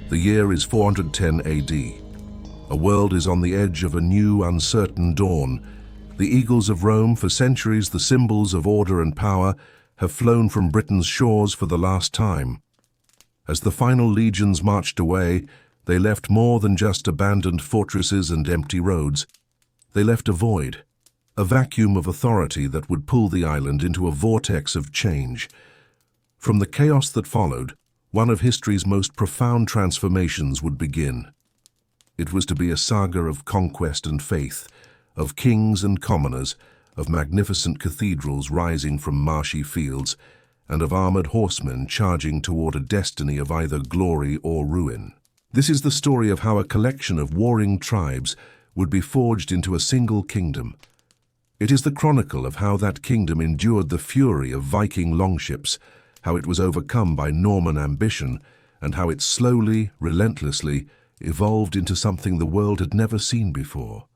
The year is 410 AD. A world is on the edge of a new, uncertain dawn. The eagles of Rome, for centuries the symbols of order and power, have flown from Britain's shores for the last time. As the final legions marched away, they left more than just abandoned fortresses and empty roads. They left a void, a vacuum of authority that would pull the island into a vortex of change. From the chaos that followed, one of history's most profound transformations would begin. It was to be a saga of conquest and faith, of kings and commoners, of magnificent cathedrals rising from marshy fields, and of armored horsemen charging toward a destiny of either glory or ruin. This is the story of how a collection of warring tribes would be forged into a single kingdom. It is the chronicle of how that kingdom endured the fury of Viking longships, how it was overcome by Norman ambition, and how it slowly, relentlessly, evolved into something the world had never seen before.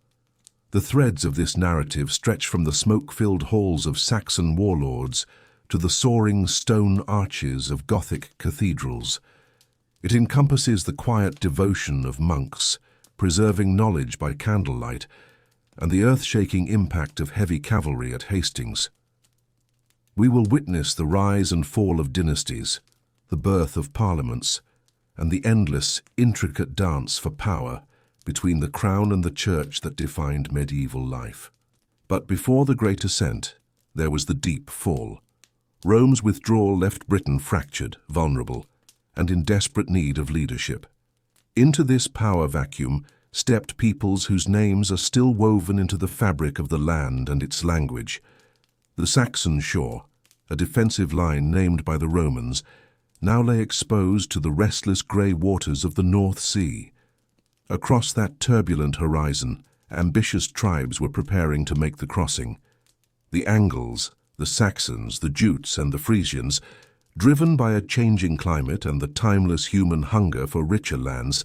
The threads of this narrative stretch from the smoke-filled halls of Saxon warlords to the soaring stone arches of Gothic cathedrals. It encompasses the quiet devotion of monks, preserving knowledge by candlelight, and the earth-shaking impact of heavy cavalry at Hastings. We will witness the rise and fall of dynasties, the birth of parliaments, and the endless, intricate dance for power between the crown and the church that defined medieval life. But before the Great Ascent, there was the deep fall. Rome's withdrawal left Britain fractured, vulnerable, and in desperate need of leadership. Into this power vacuum stepped peoples whose names are still woven into the fabric of the land and its language. The Saxon shore, a defensive line named by the Romans, now lay exposed to the restless grey waters of the North Sea. Across that turbulent horizon, ambitious tribes were preparing to make the crossing. The Angles, the Saxons, the Jutes, and the Frisians, driven by a changing climate and the timeless human hunger for richer lands,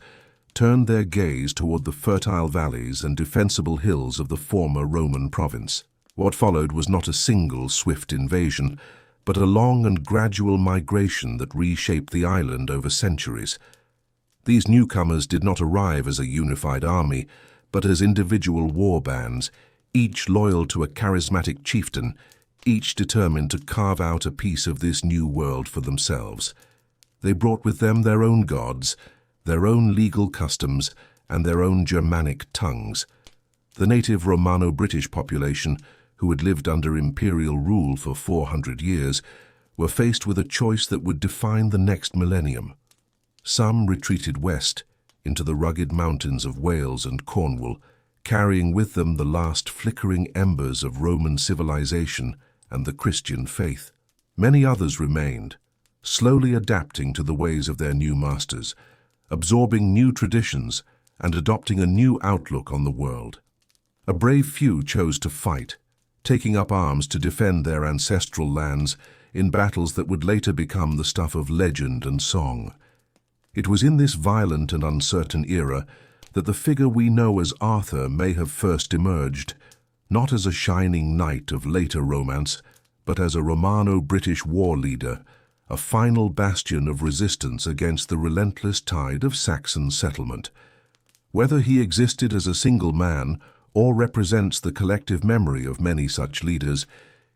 turned their gaze toward the fertile valleys and defensible hills of the former Roman province. What followed was not a single swift invasion, but a long and gradual migration that reshaped the island over centuries. These newcomers did not arrive as a unified army, but as individual war bands, each loyal to a charismatic chieftain, each determined to carve out a piece of this new world for themselves. They brought with them their own gods, their own legal customs, and their own Germanic tongues. The native Romano-British population, who had lived under imperial rule for 400 years, were faced with a choice that would define the next millennium. Some retreated west, into the rugged mountains of Wales and Cornwall, carrying with them the last flickering embers of Roman civilization and the Christian faith. Many others remained, slowly adapting to the ways of their new masters, absorbing new traditions and adopting a new outlook on the world. A brave few chose to fight, taking up arms to defend their ancestral lands in battles that would later become the stuff of legend and song. It was in this violent and uncertain era that the figure we know as Arthur may have first emerged, not as a shining knight of later romance, but as a Romano-British war leader, a final bastion of resistance against the relentless tide of Saxon settlement. Whether he existed as a single man or represents the collective memory of many such leaders,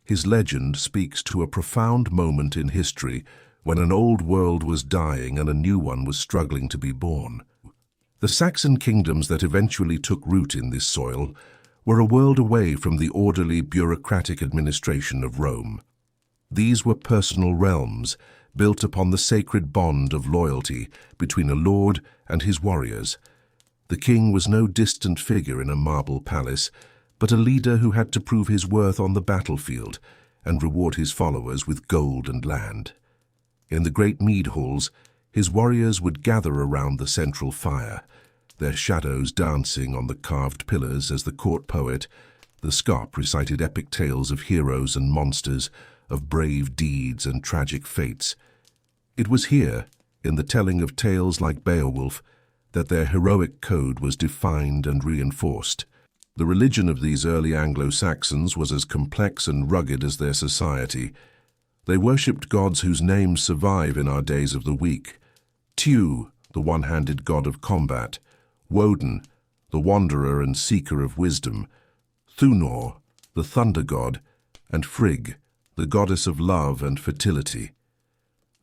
his legend speaks to a profound moment in history when an old world was dying and a new one was struggling to be born. The Saxon kingdoms that eventually took root in this soil were a world away from the orderly, bureaucratic administration of Rome. These were personal realms, built upon the sacred bond of loyalty between a lord and his warriors. The king was no distant figure in a marble palace, but a leader who had to prove his worth on the battlefield and reward his followers with gold and land. In the great mead halls, his warriors would gather around the central fire, their shadows dancing on the carved pillars as the court poet, the Scop, recited epic tales of heroes and monsters, of brave deeds and tragic fates. It was here, in the telling of tales like Beowulf, that their heroic code was defined and reinforced. The religion of these early Anglo-Saxons was as complex and rugged as their society. They worshipped gods whose names survive in our days of the week: Tiw, the one-handed god of combat, Woden, the wanderer and seeker of wisdom, Thunor, the thunder god, and Frigg, the goddess of love and fertility.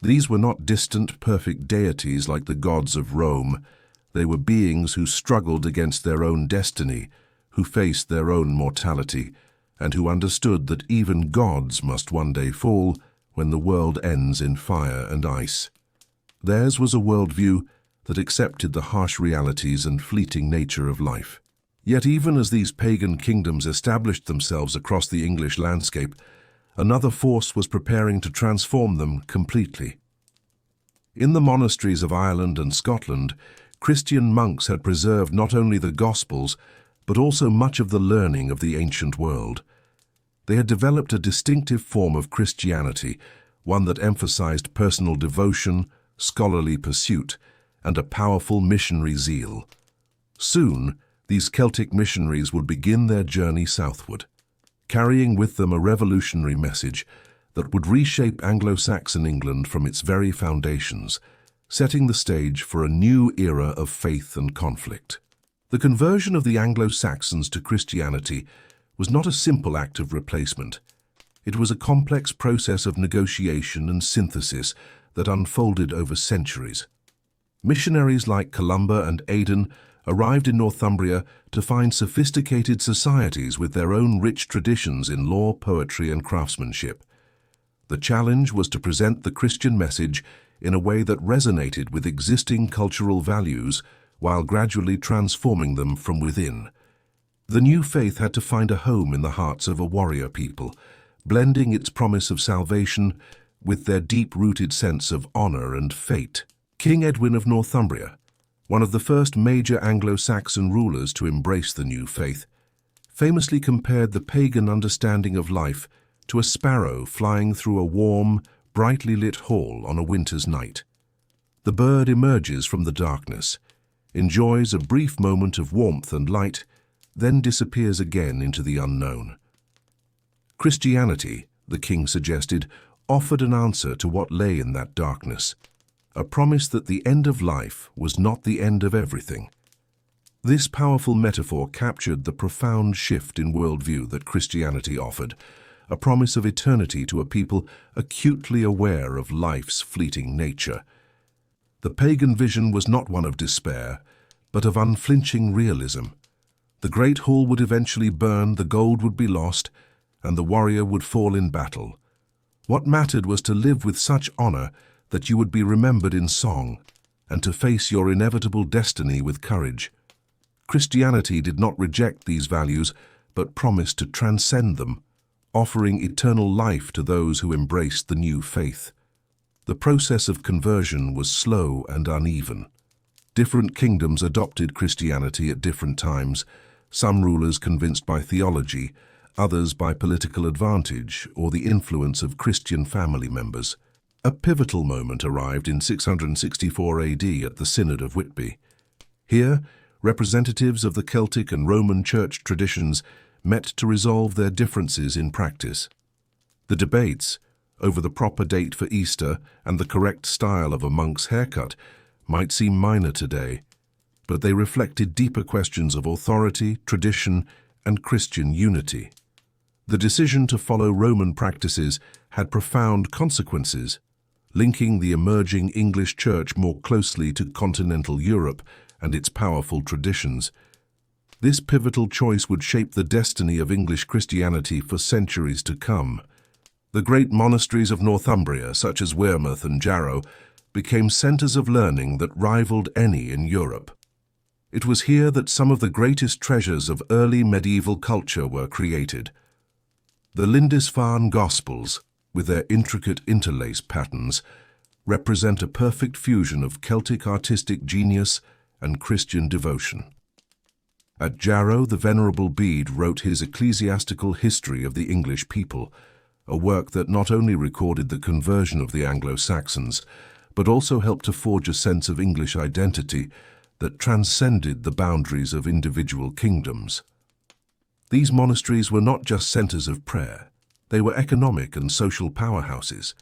These were not distant, perfect deities like the gods of Rome. They were beings who struggled against their own destiny, who faced their own mortality, and who understood that even gods must one day fall when the world ends in fire and ice. Theirs was a worldview that accepted the harsh realities and fleeting nature of life. Yet even as these pagan kingdoms established themselves across the English landscape, another force was preparing to transform them completely. In the monasteries of Ireland and Scotland, Christian monks had preserved not only the Gospels, but also much of the learning of the ancient world. They had developed a distinctive form of Christianity, one that emphasized personal devotion, scholarly pursuit, and a powerful missionary zeal. Soon, these Celtic missionaries would begin their journey southward, carrying with them a revolutionary message that would reshape Anglo-Saxon England from its very foundations, setting the stage for a new era of faith and conflict. The conversion of the Anglo-Saxons to Christianity was not a simple act of replacement. It was a complex process of negotiation and synthesis that unfolded over centuries. Missionaries like Columba and Aidan arrived in Northumbria to find sophisticated societies with their own rich traditions in law, poetry, and craftsmanship. The challenge was to present the Christian message in a way that resonated with existing cultural values while gradually transforming them from within. The new faith had to find a home in the hearts of a warrior people, blending its promise of salvation with their deep-rooted sense of honor and fate. King Edwin of Northumbria, one of the first major Anglo-Saxon rulers to embrace the new faith, famously compared the pagan understanding of life to a sparrow flying through a warm, brightly lit hall on a winter's night. The bird emerges from the darkness, enjoys a brief moment of warmth and light, then disappears again into the unknown. Christianity, the king suggested, offered an answer to what lay in that darkness, a promise that the end of life was not the end of everything. This powerful metaphor captured the profound shift in worldview that Christianity offered, a promise of eternity to a people acutely aware of life's fleeting nature. The pagan vision was not one of despair, but of unflinching realism. The great hall would eventually burn, the gold would be lost, and the warrior would fall in battle. What mattered was to live with such honor that you would be remembered in song, and to face your inevitable destiny with courage. Christianity did not reject these values, but promised to transcend them, offering eternal life to those who embraced the new faith. The process of conversion was slow and uneven. Different kingdoms adopted Christianity at different times, some rulers convinced by theology, others by political advantage or the influence of Christian family members. A pivotal moment arrived in 664 AD at the Synod of Whitby. Here, representatives of the Celtic and Roman church traditions met to resolve their differences in practice. The debates over the proper date for Easter and the correct style of a monk's haircut might seem minor today, but they reflected deeper questions of authority, tradition, and Christian unity. The decision to follow Roman practices had profound consequences, linking the emerging English church more closely to continental Europe and its powerful traditions. This pivotal choice would shape the destiny of English Christianity for centuries to come. The great monasteries of Northumbria, such as Wearmouth and Jarrow, became centers of learning that rivaled any in Europe. It was here that some of the greatest treasures of early medieval culture were created. The Lindisfarne Gospels, with their intricate interlace patterns, represent a perfect fusion of Celtic artistic genius and Christian devotion. At Jarrow, the Venerable Bede wrote his ecclesiastical history of the English people, a work that not only recorded the conversion of the Anglo-Saxons, but also helped to forge a sense of English identity that transcended the boundaries of individual kingdoms. These monasteries were not just centers of prayer, they were economic and social powerhouses.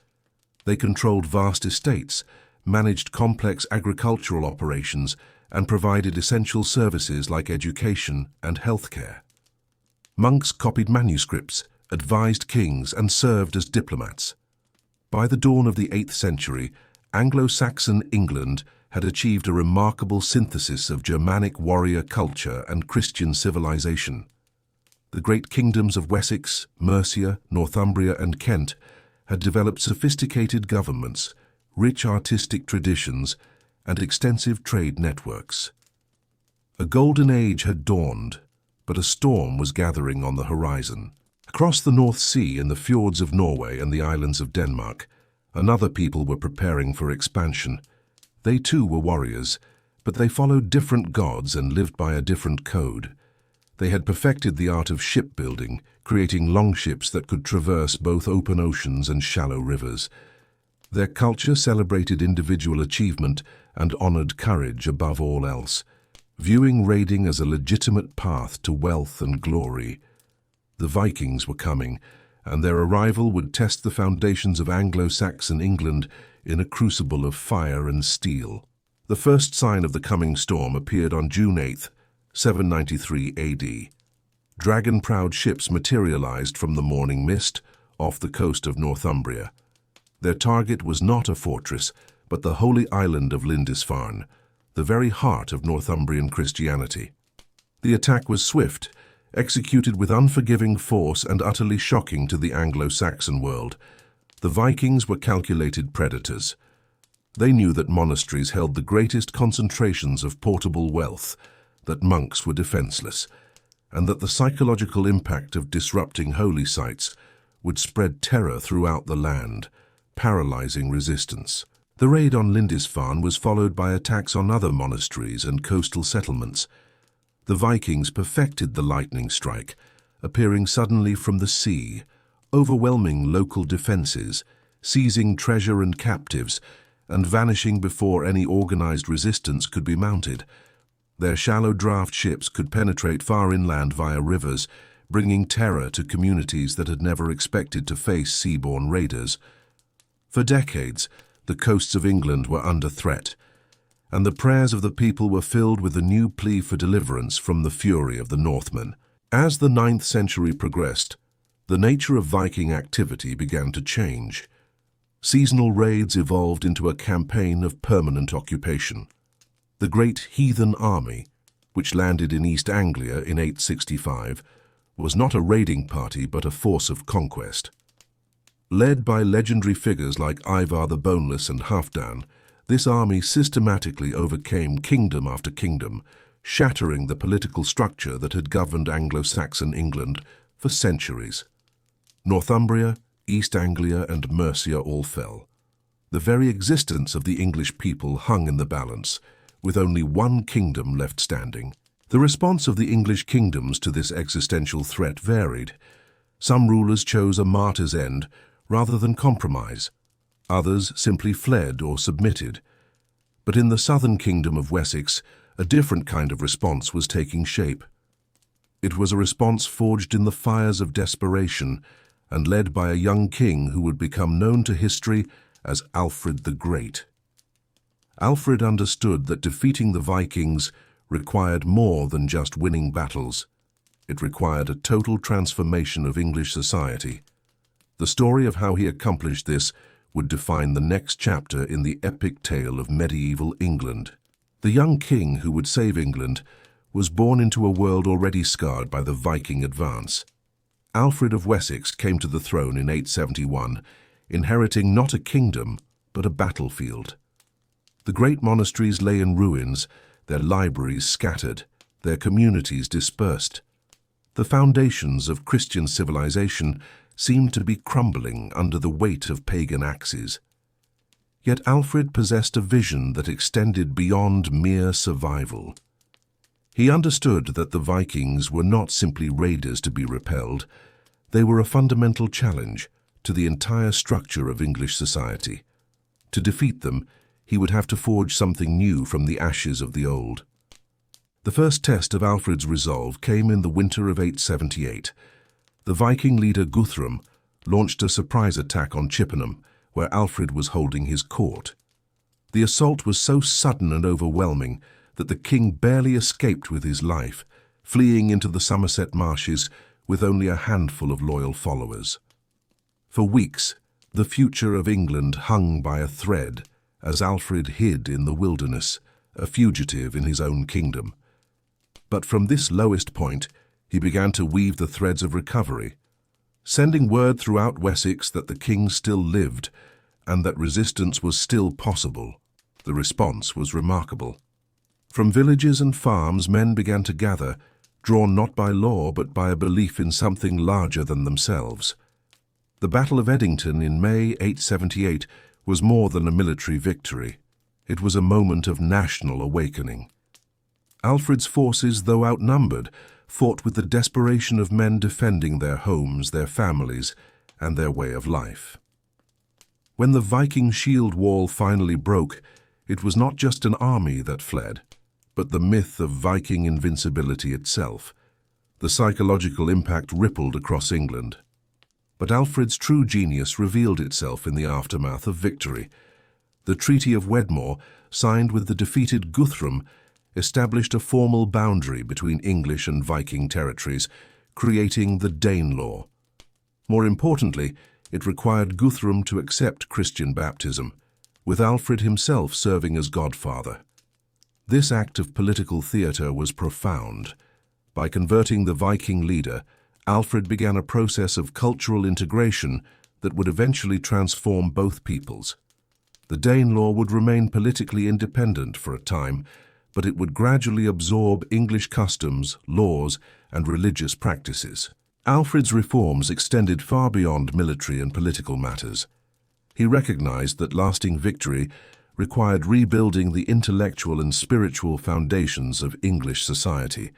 They controlled vast estates, managed complex agricultural operations, and provided essential services like education and healthcare. Monks copied manuscripts, advised kings, and served as diplomats. By the dawn of the 8th century, Anglo-Saxon England had achieved a remarkable synthesis of Germanic warrior culture and Christian civilization. The great kingdoms of Wessex, Mercia, Northumbria, and Kent had developed sophisticated governments, rich artistic traditions, and extensive trade networks. A golden age had dawned, but a storm was gathering on the horizon. Across the North Sea, in the fjords of Norway and the islands of Denmark, another people were preparing for expansion. They too were warriors, but they followed different gods and lived by a different code. They had perfected the art of shipbuilding, creating longships that could traverse both open oceans and shallow rivers. Their culture celebrated individual achievement and honored courage above all else, viewing raiding as a legitimate path to wealth and glory. The Vikings were coming, and their arrival would test the foundations of Anglo-Saxon England in a crucible of fire and steel. The first sign of the coming storm appeared on June 8, 793 AD. Dragon-prowed ships materialized from the morning mist off the coast of Northumbria. Their target was not a fortress, but the holy island of Lindisfarne, the very heart of Northumbrian Christianity. The attack was swift, executed with unforgiving force and utterly shocking to the Anglo-Saxon world. The Vikings were calculated predators. They knew that monasteries held the greatest concentrations of portable wealth, that monks were defenseless, and that the psychological impact of disrupting holy sites would spread terror throughout the land, paralyzing resistance. The raid on Lindisfarne was followed by attacks on other monasteries and coastal settlements. The Vikings perfected the lightning strike, appearing suddenly from the sea, overwhelming local defenses, seizing treasure and captives, and vanishing before any organized resistance could be mounted. Their shallow draft ships could penetrate far inland via rivers, bringing terror to communities that had never expected to face seaborne raiders. For decades, the coasts of England were under threat, and the prayers of the people were filled with a new plea for deliverance from the fury of the Northmen. As the 9th century progressed, the nature of Viking activity began to change. Seasonal raids evolved into a campaign of permanent occupation. The great heathen army, which landed in East Anglia in 865, was not a raiding party but a force of conquest. Led by legendary figures like Ivar the Boneless and Halfdan, this army systematically overcame kingdom after kingdom, shattering the political structure that had governed Anglo-Saxon England for centuries. Northumbria, East Anglia, and Mercia all fell. The very existence of the English people hung in the balance, with only one kingdom left standing. The response of the English kingdoms to this existential threat varied. Some rulers chose a martyr's end rather than compromise. Others simply fled or submitted. But in the southern kingdom of Wessex, a different kind of response was taking shape. It was a response forged in the fires of desperation and led by a young king who would become known to history as Alfred the Great. Alfred understood that defeating the Vikings required more than just winning battles. It required a total transformation of English society. The story of how he accomplished this would define the next chapter in the epic tale of medieval England. The young king who would save England was born into a world already scarred by the Viking advance. Alfred of Wessex came to the throne in 871, inheriting not a kingdom, but a battlefield. The great monasteries lay in ruins, their libraries scattered, their communities dispersed. The foundations of Christian civilization seemed to be crumbling under the weight of pagan axes. Yet Alfred possessed a vision that extended beyond mere survival. He understood that the Vikings were not simply raiders to be repelled. They were a fundamental challenge to the entire structure of English society. To defeat them, he would have to forge something new from the ashes of the old. The first test of Alfred's resolve came in the winter of 878. The Viking leader Guthrum launched a surprise attack on Chippenham, where Alfred was holding his court. The assault was so sudden and overwhelming that the king barely escaped with his life, fleeing into the Somerset marshes with only a handful of loyal followers. For weeks, the future of England hung by a thread as Alfred hid in the wilderness, a fugitive in his own kingdom. But from this lowest point, he began to weave the threads of recovery, sending word throughout Wessex that the king still lived and that resistance was still possible. The response was remarkable. From villages and farms, men began to gather, drawn not by law but by a belief in something larger than themselves. The Battle of Edington in May 878 was more than a military victory. It was a moment of national awakening. Alfred's forces, though outnumbered, fought with the desperation of men defending their homes, their families, and their way of life. When the Viking shield wall finally broke, it was not just an army that fled, but the myth of Viking invincibility itself. The psychological impact rippled across England. But Alfred's true genius revealed itself in the aftermath of victory. The Treaty of Wedmore, signed with the defeated Guthrum, established a formal boundary between English and Viking territories, creating the Danelaw. More importantly, it required Guthrum to accept Christian baptism, with Alfred himself serving as godfather. This act of political theatre was profound. By converting the Viking leader, Alfred began a process of cultural integration that would eventually transform both peoples. The Danelaw would remain politically independent for a time, but it would gradually absorb English customs, laws, and religious practices. Alfred's reforms extended far beyond military and political matters. He recognized that lasting victory required rebuilding the intellectual and spiritual foundations of English society.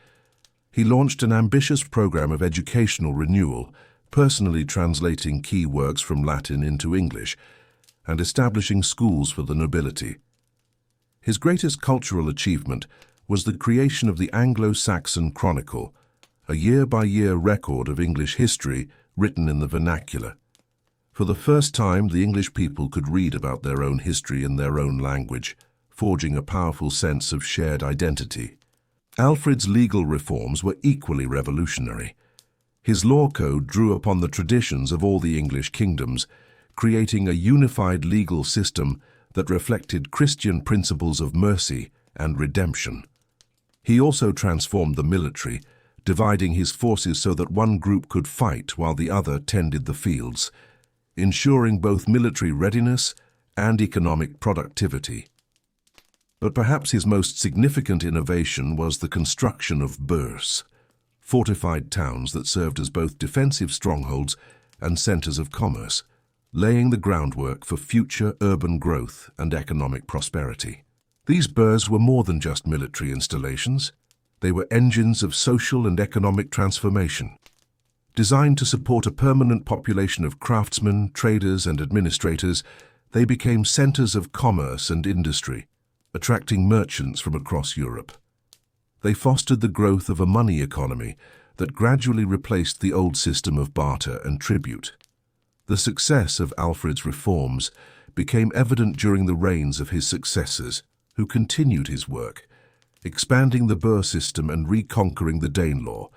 He launched an ambitious program of educational renewal, personally translating key works from Latin into English, and establishing schools for the nobility. His greatest cultural achievement was the creation of the Anglo-Saxon Chronicle, a year-by-year record of English history written in the vernacular. For the first time, the English people could read about their own history in their own language, forging a powerful sense of shared identity. Alfred's legal reforms were equally revolutionary. His law code drew upon the traditions of all the English kingdoms, creating a unified legal system that reflected Christian principles of mercy and redemption. He also transformed the military, dividing his forces so that one group could fight while the other tended the fields, ensuring both military readiness and economic productivity. But perhaps his most significant innovation was the construction of burhs, fortified towns that served as both defensive strongholds and centers of commerce, laying the groundwork for future urban growth and economic prosperity. These burhs were more than just military installations. They were engines of social and economic transformation. Designed to support a permanent population of craftsmen, traders, and administrators, they became centers of commerce and industry, attracting merchants from across Europe. They fostered the growth of a money economy that gradually replaced the old system of barter and tribute. The success of Alfred's reforms became evident during the reigns of his successors, who continued his work, expanding the burh system and reconquering the Danelaw,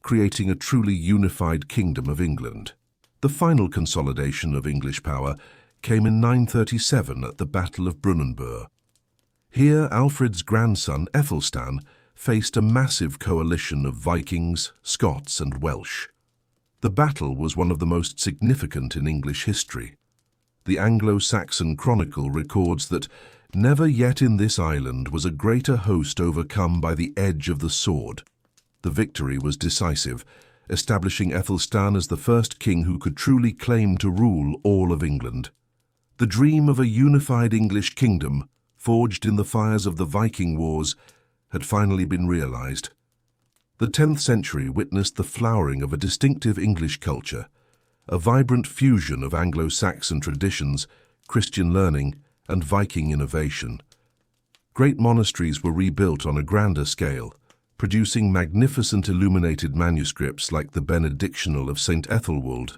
creating a truly unified kingdom of England. The final consolidation of English power came in 937 at the Battle of Brunanburh. Here, Alfred's grandson, Aethelstan, faced a massive coalition of Vikings, Scots, and Welsh. The battle was one of the most significant in English history. The Anglo-Saxon Chronicle records that never yet in this island was a greater host overcome by the edge of the sword. The victory was decisive, establishing Aethelstan as the first king who could truly claim to rule all of England. The dream of a unified English kingdom, forged in the fires of the Viking Wars, had finally been realized. The 10th century witnessed the flowering of a distinctive English culture, a vibrant fusion of Anglo-Saxon traditions, Christian learning, and Viking innovation. Great monasteries were rebuilt on a grander scale, producing magnificent illuminated manuscripts like the Benedictional of St. Ethelwald.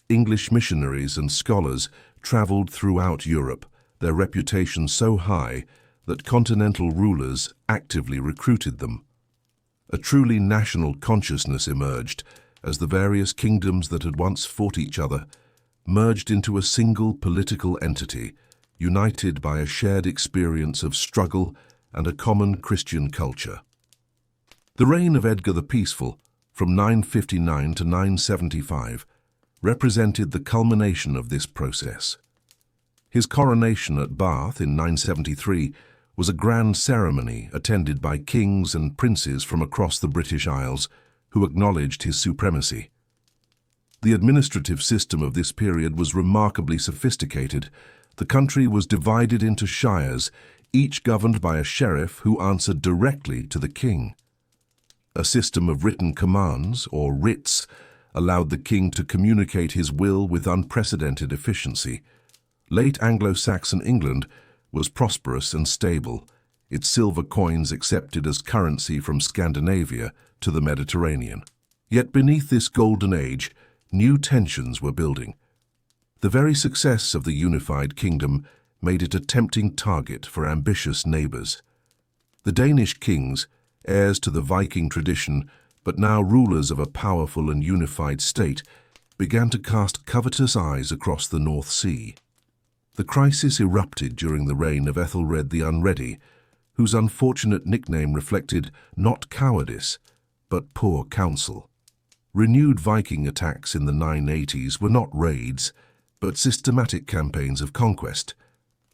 English missionaries and scholars traveled throughout Europe, their reputation so high that continental rulers actively recruited them. A truly national consciousness emerged as the various kingdoms that had once fought each other merged into a single political entity, united by a shared experience of struggle and a common Christian culture. The reign of Edgar the Peaceful, from 959 to 975, represented the culmination of this process. His coronation at Bath in 973 was a grand ceremony attended by kings and princes from across the British Isles who acknowledged his supremacy. The administrative system of this period was remarkably sophisticated. The country was divided into shires, each governed by a sheriff who answered directly to the king. A system of written commands, or writs, allowed the king to communicate his will with unprecedented efficiency. Late Anglo-Saxon England was prosperous and stable, its silver coins accepted as currency from Scandinavia to the Mediterranean. Yet beneath this golden age, new tensions were building. The very success of the unified kingdom made it a tempting target for ambitious neighbors. The Danish kings, heirs to the Viking tradition, but now rulers of a powerful and unified state, began to cast covetous eyes across the North Sea. The crisis erupted during the reign of Ethelred the Unready, whose unfortunate nickname reflected not cowardice, but poor counsel. Renewed Viking attacks in the 980s were not raids, but systematic campaigns of conquest,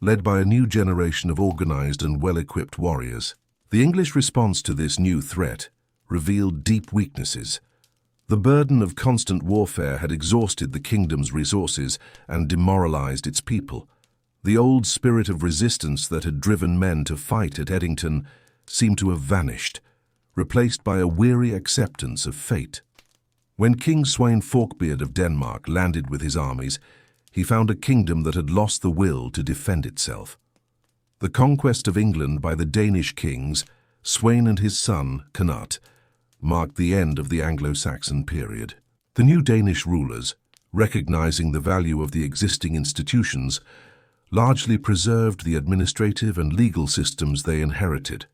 led by a new generation of organized and well-equipped warriors. The English response to this new threat revealed deep weaknesses. The burden of constant warfare had exhausted the kingdom's resources and demoralized its people. The old spirit of resistance that had driven men to fight at Edington seemed to have vanished, replaced by a weary acceptance of fate. When King Sweyn Forkbeard of Denmark landed with his armies, he found a kingdom that had lost the will to defend itself. The conquest of England by the Danish kings, Sweyn and his son, Cnut, marked the end of the Anglo-Saxon period. The new Danish rulers, recognizing the value of the existing institutions, largely preserved the administrative and legal systems they inherited.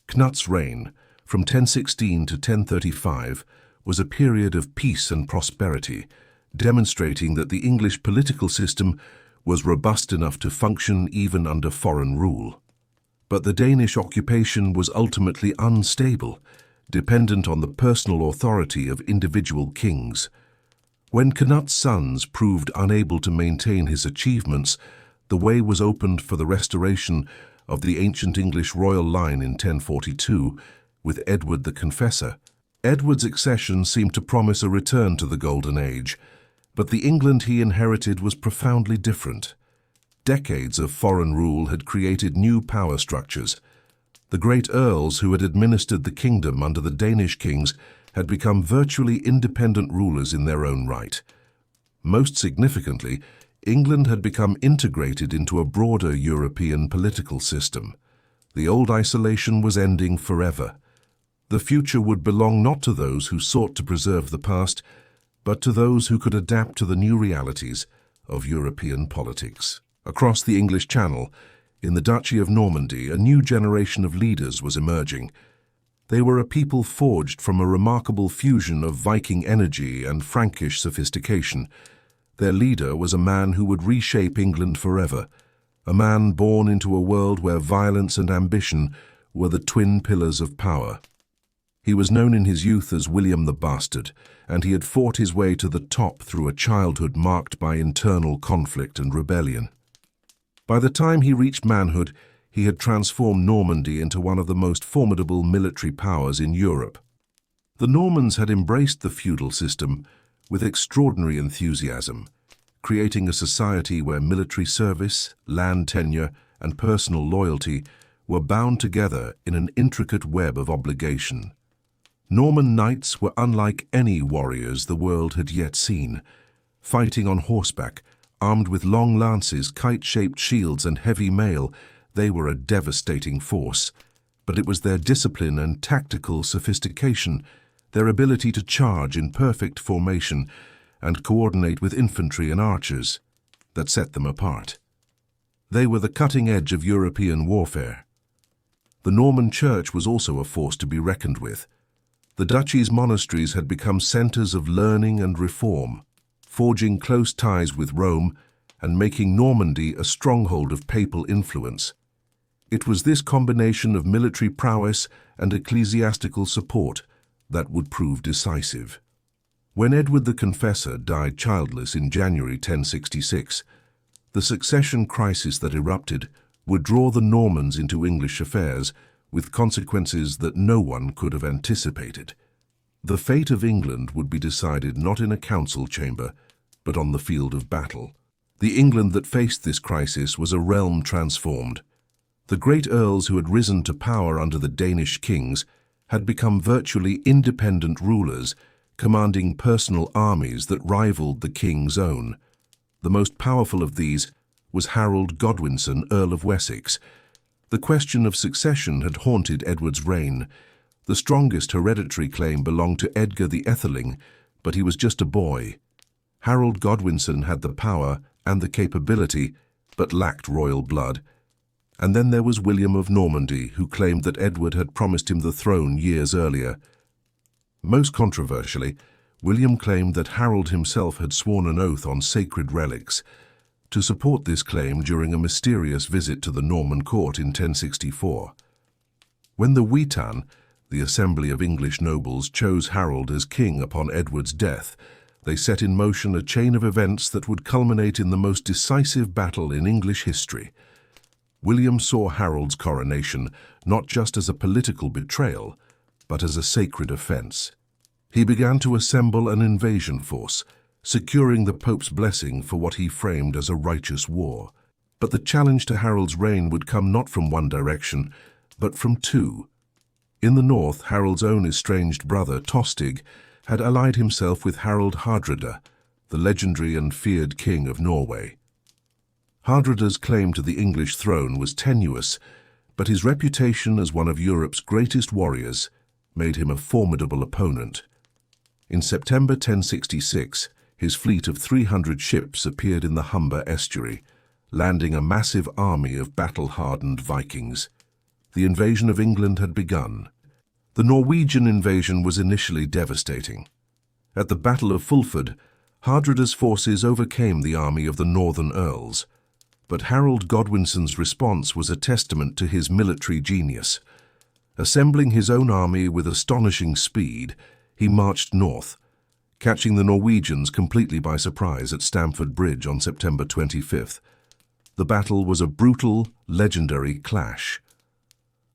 Cnut's reign, from 1016 to 1035, was a period of peace and prosperity, demonstrating that the English political system was robust enough to function even under foreign rule. But the Danish occupation was ultimately unstable, dependent on the personal authority of individual kings. When Cnut's sons proved unable to maintain his achievements, the way was opened for the restoration of the ancient English royal line in 1042 with Edward the Confessor. Edward's accession seemed to promise a return to the Golden Age, but the England he inherited was profoundly different. Decades of foreign rule had created new power structures. The great earls who had administered the kingdom under the Danish kings had become virtually independent rulers in their own right. Most significantly, England had become integrated into a broader European political system. The old isolation was ending forever. The future would belong not to those who sought to preserve the past, but to those who could adapt to the new realities of European politics. Across the English Channel, in the Duchy of Normandy, a new generation of leaders was emerging. They were a people forged from a remarkable fusion of Viking energy and Frankish sophistication. Their leader was a man who would reshape England forever, a man born into a world where violence and ambition were the twin pillars of power. He was known in his youth as William the Bastard, and he had fought his way to the top through a childhood marked by internal conflict and rebellion. By the time he reached manhood, he had transformed Normandy into one of the most formidable military powers in Europe. The Normans had embraced the feudal system with extraordinary enthusiasm, creating a society where military service, land tenure, and personal loyalty were bound together in an intricate web of obligation. Norman knights were unlike any warriors the world had yet seen. Fighting on horseback, armed with long lances, kite-shaped shields, and heavy mail, they were a devastating force. But it was their discipline and tactical sophistication, their ability to charge in perfect formation and coordinate with infantry and archers, that set them apart. They were the cutting edge of European warfare. The Norman Church was also a force to be reckoned with. The duchy's monasteries had become centers of learning and reform, forging close ties with Rome and making Normandy a stronghold of papal influence. It was this combination of military prowess and ecclesiastical support that would prove decisive. When Edward the Confessor died childless in January 1066, the succession crisis that erupted would draw the Normans into English affairs with consequences that no one could have anticipated. The fate of England would be decided not in a council chamber, but on the field of battle. The England that faced this crisis was a realm transformed. The great earls who had risen to power under the Danish kings had become virtually independent rulers, commanding personal armies that rivaled the king's own. The most powerful of these was Harold Godwinson, Earl of Wessex. The question of succession had haunted Edward's reign. The strongest hereditary claim belonged to Edgar the Etheling, but he was just a boy. Harold Godwinson had the power and the capability, but lacked royal blood. And then there was William of Normandy, who claimed that Edward had promised him the throne years earlier. Most controversially, William claimed that Harold himself had sworn an oath on sacred relics. To support this claim during a mysterious visit to the Norman court in 1064. When the Witan, the assembly of English nobles, chose Harold as king upon Edward's death, they set in motion a chain of events that would culminate in the most decisive battle in English history. William saw Harold's coronation not just as a political betrayal, but as a sacred offense. He began to assemble an invasion force, securing the Pope's blessing for what he framed as a righteous war. But the challenge to Harold's reign would come not from one direction, but from two. In the north, Harold's own estranged brother, Tostig, had allied himself with Harald Hardrada, the legendary and feared king of Norway. Hardrada's claim to the English throne was tenuous, but his reputation as one of Europe's greatest warriors made him a formidable opponent. In September 1066, his fleet of 300 ships appeared in the Humber estuary, landing a massive army of battle-hardened Vikings. The invasion of England had begun. The Norwegian invasion was initially devastating. At the Battle of Fulford, Hardrada's forces overcame the army of the northern earls. But Harold Godwinson's response was a testament to his military genius. Assembling his own army with astonishing speed, he marched north, catching the Norwegians completely by surprise at Stamford Bridge on September 25th. The battle was a brutal, legendary clash.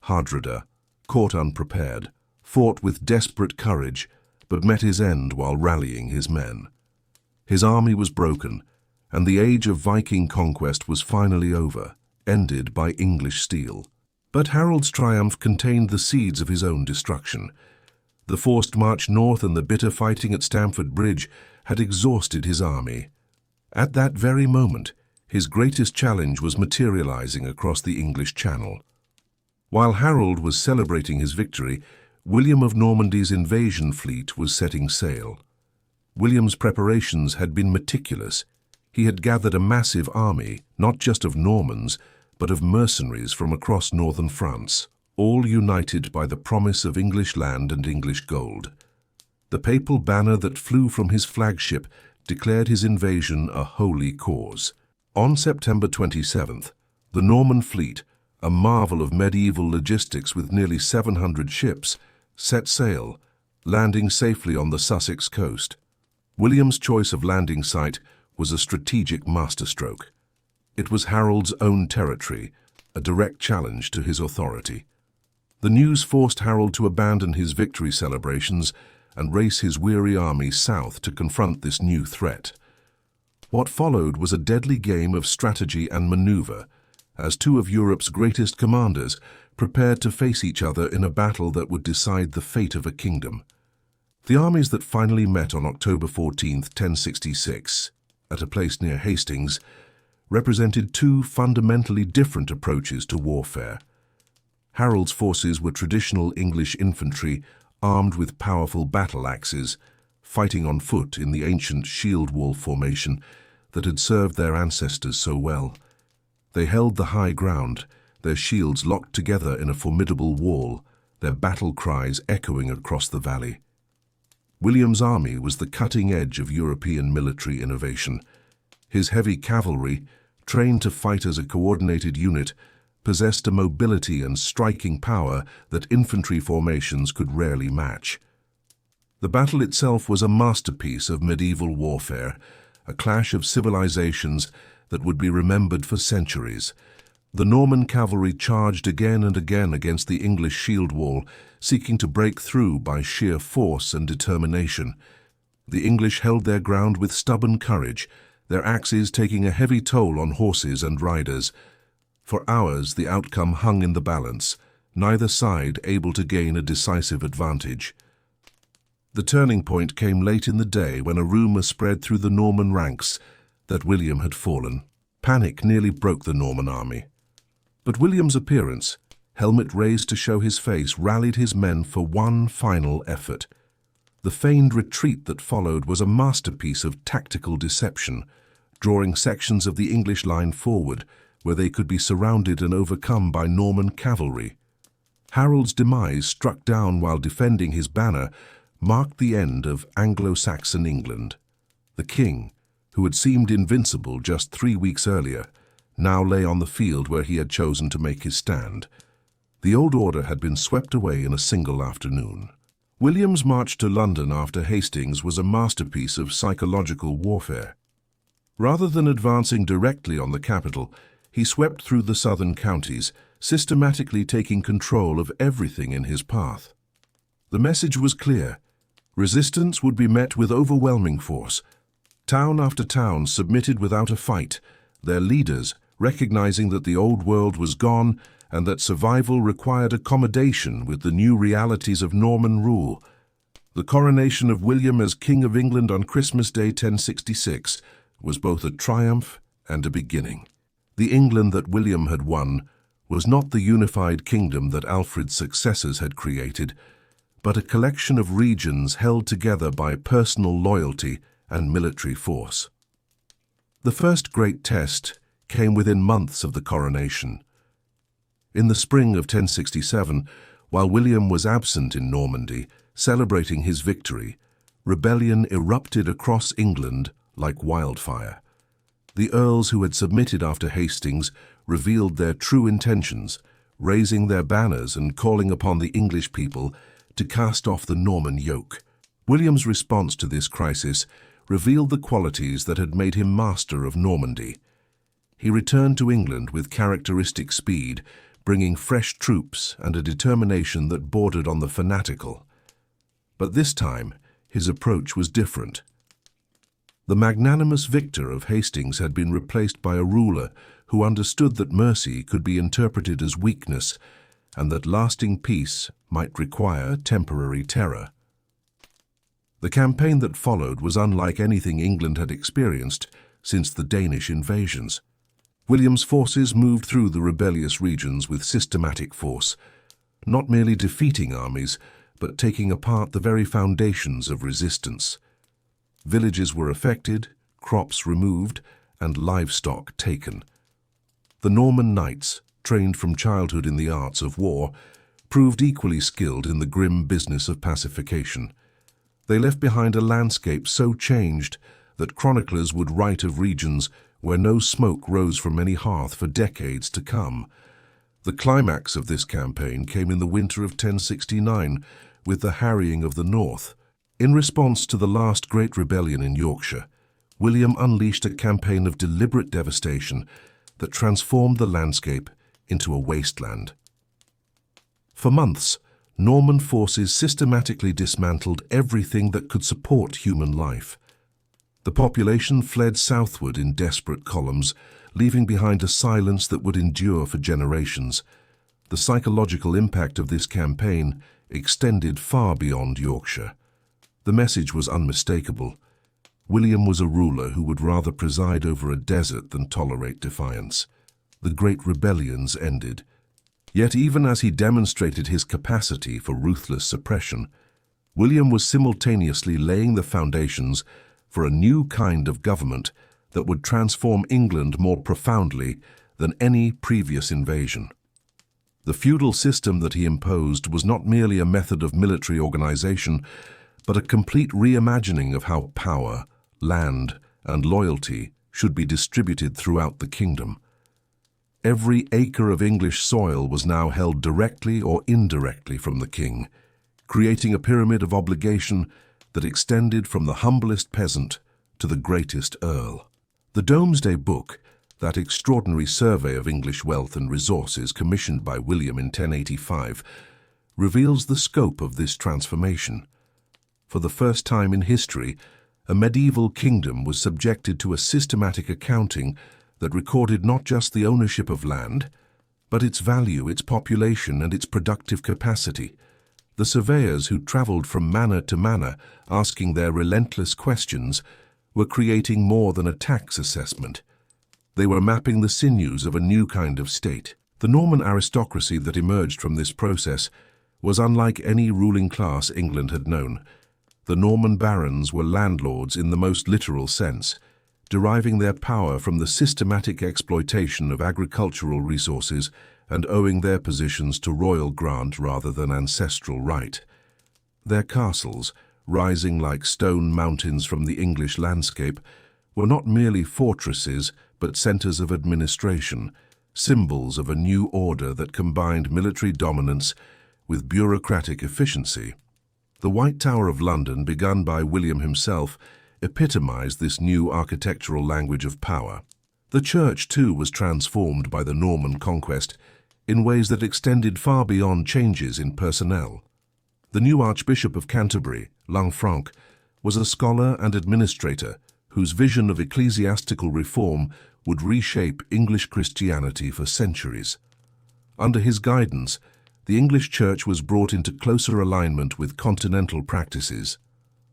Hardrada, caught unprepared, fought with desperate courage, but met his end while rallying his men. His army was broken, and the age of Viking conquest was finally over, ended by English steel. But Harold's triumph contained the seeds of his own destruction. The forced march north and the bitter fighting at Stamford Bridge had exhausted his army. At that very moment, his greatest challenge was materializing across the English Channel. While Harold was celebrating his victory, William of Normandy's invasion fleet was setting sail. William's preparations had been meticulous. He had gathered a massive army, not just of Normans, but of mercenaries from across northern France, all united by the promise of English land and English gold. The papal banner that flew from his flagship declared his invasion a holy cause. On September 27th, the Norman fleet, a marvel of medieval logistics with nearly 700 ships, set sail, landing safely on the Sussex coast. William's choice of landing site was a strategic masterstroke. It was Harold's own territory, a direct challenge to his authority. The news forced Harold to abandon his victory celebrations and race his weary army south to confront this new threat. What followed was a deadly game of strategy and maneuver, as two of Europe's greatest commanders prepared to face each other in a battle that would decide the fate of a kingdom. The armies that finally met on October 14, 1066, at a place near Hastings, represented two fundamentally different approaches to warfare. Harold's forces were traditional English infantry armed with powerful battle axes, fighting on foot in the ancient shield wall formation that had served their ancestors so well. They held the high ground, their shields locked together in a formidable wall, their battle cries echoing across the valley. William's army was the cutting edge of European military innovation. His heavy cavalry, trained to fight as a coordinated unit, possessed a mobility and striking power that infantry formations could rarely match. The battle itself was a masterpiece of medieval warfare, a clash of civilizations that would be remembered for centuries. The Norman cavalry charged again and again against the English shield wall, seeking to break through by sheer force and determination. The English held their ground with stubborn courage, their axes taking a heavy toll on horses and riders. For hours the outcome hung in the balance, neither side able to gain a decisive advantage. The turning point came late in the day when a rumor spread through the Norman ranks that William had fallen. Panic nearly broke the Norman army. But William's appearance, helmet raised to show his face, rallied his men for one final effort. The feigned retreat that followed was a masterpiece of tactical deception, drawing sections of the English line forward, where they could be surrounded and overcome by Norman cavalry. Harold's demise, struck down while defending his banner, marked the end of Anglo-Saxon England. The king, who had seemed invincible just 3 weeks earlier, now lay on the field where he had chosen to make his stand. The old order had been swept away in a single afternoon. William's march to London after Hastings was a masterpiece of psychological warfare. Rather than advancing directly on the capital, he swept through the southern counties, systematically taking control of everything in his path. The message was clear. Resistance would be met with overwhelming force. Town after town submitted without a fight, their leaders recognizing that the old world was gone and that survival required accommodation with the new realities of Norman rule. The coronation of William as King of England on Christmas Day 1066 was both a triumph and a beginning. The England that William had won was not the unified kingdom that Alfred's successors had created, but a collection of regions held together by personal loyalty and military force. The first great test came within months of the coronation. In the spring of 1067, while William was absent in Normandy, celebrating his victory, rebellion erupted across England like wildfire. The earls who had submitted after Hastings revealed their true intentions, raising their banners and calling upon the English people to cast off the Norman yoke. William's response to this crisis revealed the qualities that had made him master of Normandy. He returned to England with characteristic speed, bringing fresh troops and a determination that bordered on the fanatical. But this time, his approach was different. The magnanimous victor of Hastings had been replaced by a ruler who understood that mercy could be interpreted as weakness and that lasting peace might require temporary terror. The campaign that followed was unlike anything England had experienced since the Danish invasions. William's forces moved through the rebellious regions with systematic force, not merely defeating armies, but taking apart the very foundations of resistance. Villages were affected, crops removed, and livestock taken. The Norman knights, trained from childhood in the arts of war, proved equally skilled in the grim business of pacification. They left behind a landscape so changed that chroniclers would write of regions where no smoke rose from any hearth for decades to come. The climax of this campaign came in the winter of 1069 with the harrying of the north. In response to the last great rebellion in Yorkshire, William unleashed a campaign of deliberate devastation that transformed the landscape into a wasteland. For months, Norman forces systematically dismantled everything that could support human life. The population fled southward in desperate columns, leaving behind a silence that would endure for generations. The psychological impact of this campaign extended far beyond Yorkshire. The message was unmistakable. William was a ruler who would rather preside over a desert than tolerate defiance. The great rebellions ended. Yet even as he demonstrated his capacity for ruthless suppression, William was simultaneously laying the foundations for a new kind of government that would transform England more profoundly than any previous invasion. The feudal system that he imposed was not merely a method of military organization, but a complete reimagining of how power, land, and loyalty should be distributed throughout the kingdom. Every acre of English soil was now held directly or indirectly from the king, creating a pyramid of obligation that extended from the humblest peasant to the greatest earl. The Domesday Book, that extraordinary survey of English wealth and resources commissioned by William in 1085, reveals the scope of this transformation. For the first time in history, a medieval kingdom was subjected to a systematic accounting that recorded not just the ownership of land, but its value, its population, and its productive capacity. The surveyors who traveled from manor to manor, asking their relentless questions, were creating more than a tax assessment. They were mapping the sinews of a new kind of state. The Norman aristocracy that emerged from this process was unlike any ruling class England had known. The Norman barons were landlords in the most literal sense, deriving their power from the systematic exploitation of agricultural resources and owing their positions to royal grant rather than ancestral right. Their castles, rising like stone mountains from the English landscape, were not merely fortresses but centers of administration, symbols of a new order that combined military dominance with bureaucratic efficiency. The White Tower of London, begun by William himself, epitomized this new architectural language of power. The church, too, was transformed by the Norman conquest in ways that extended far beyond changes in personnel. The new Archbishop of Canterbury, Lanfranc, was a scholar and administrator whose vision of ecclesiastical reform would reshape English Christianity for centuries. Under his guidance, the English church was brought into closer alignment with continental practices.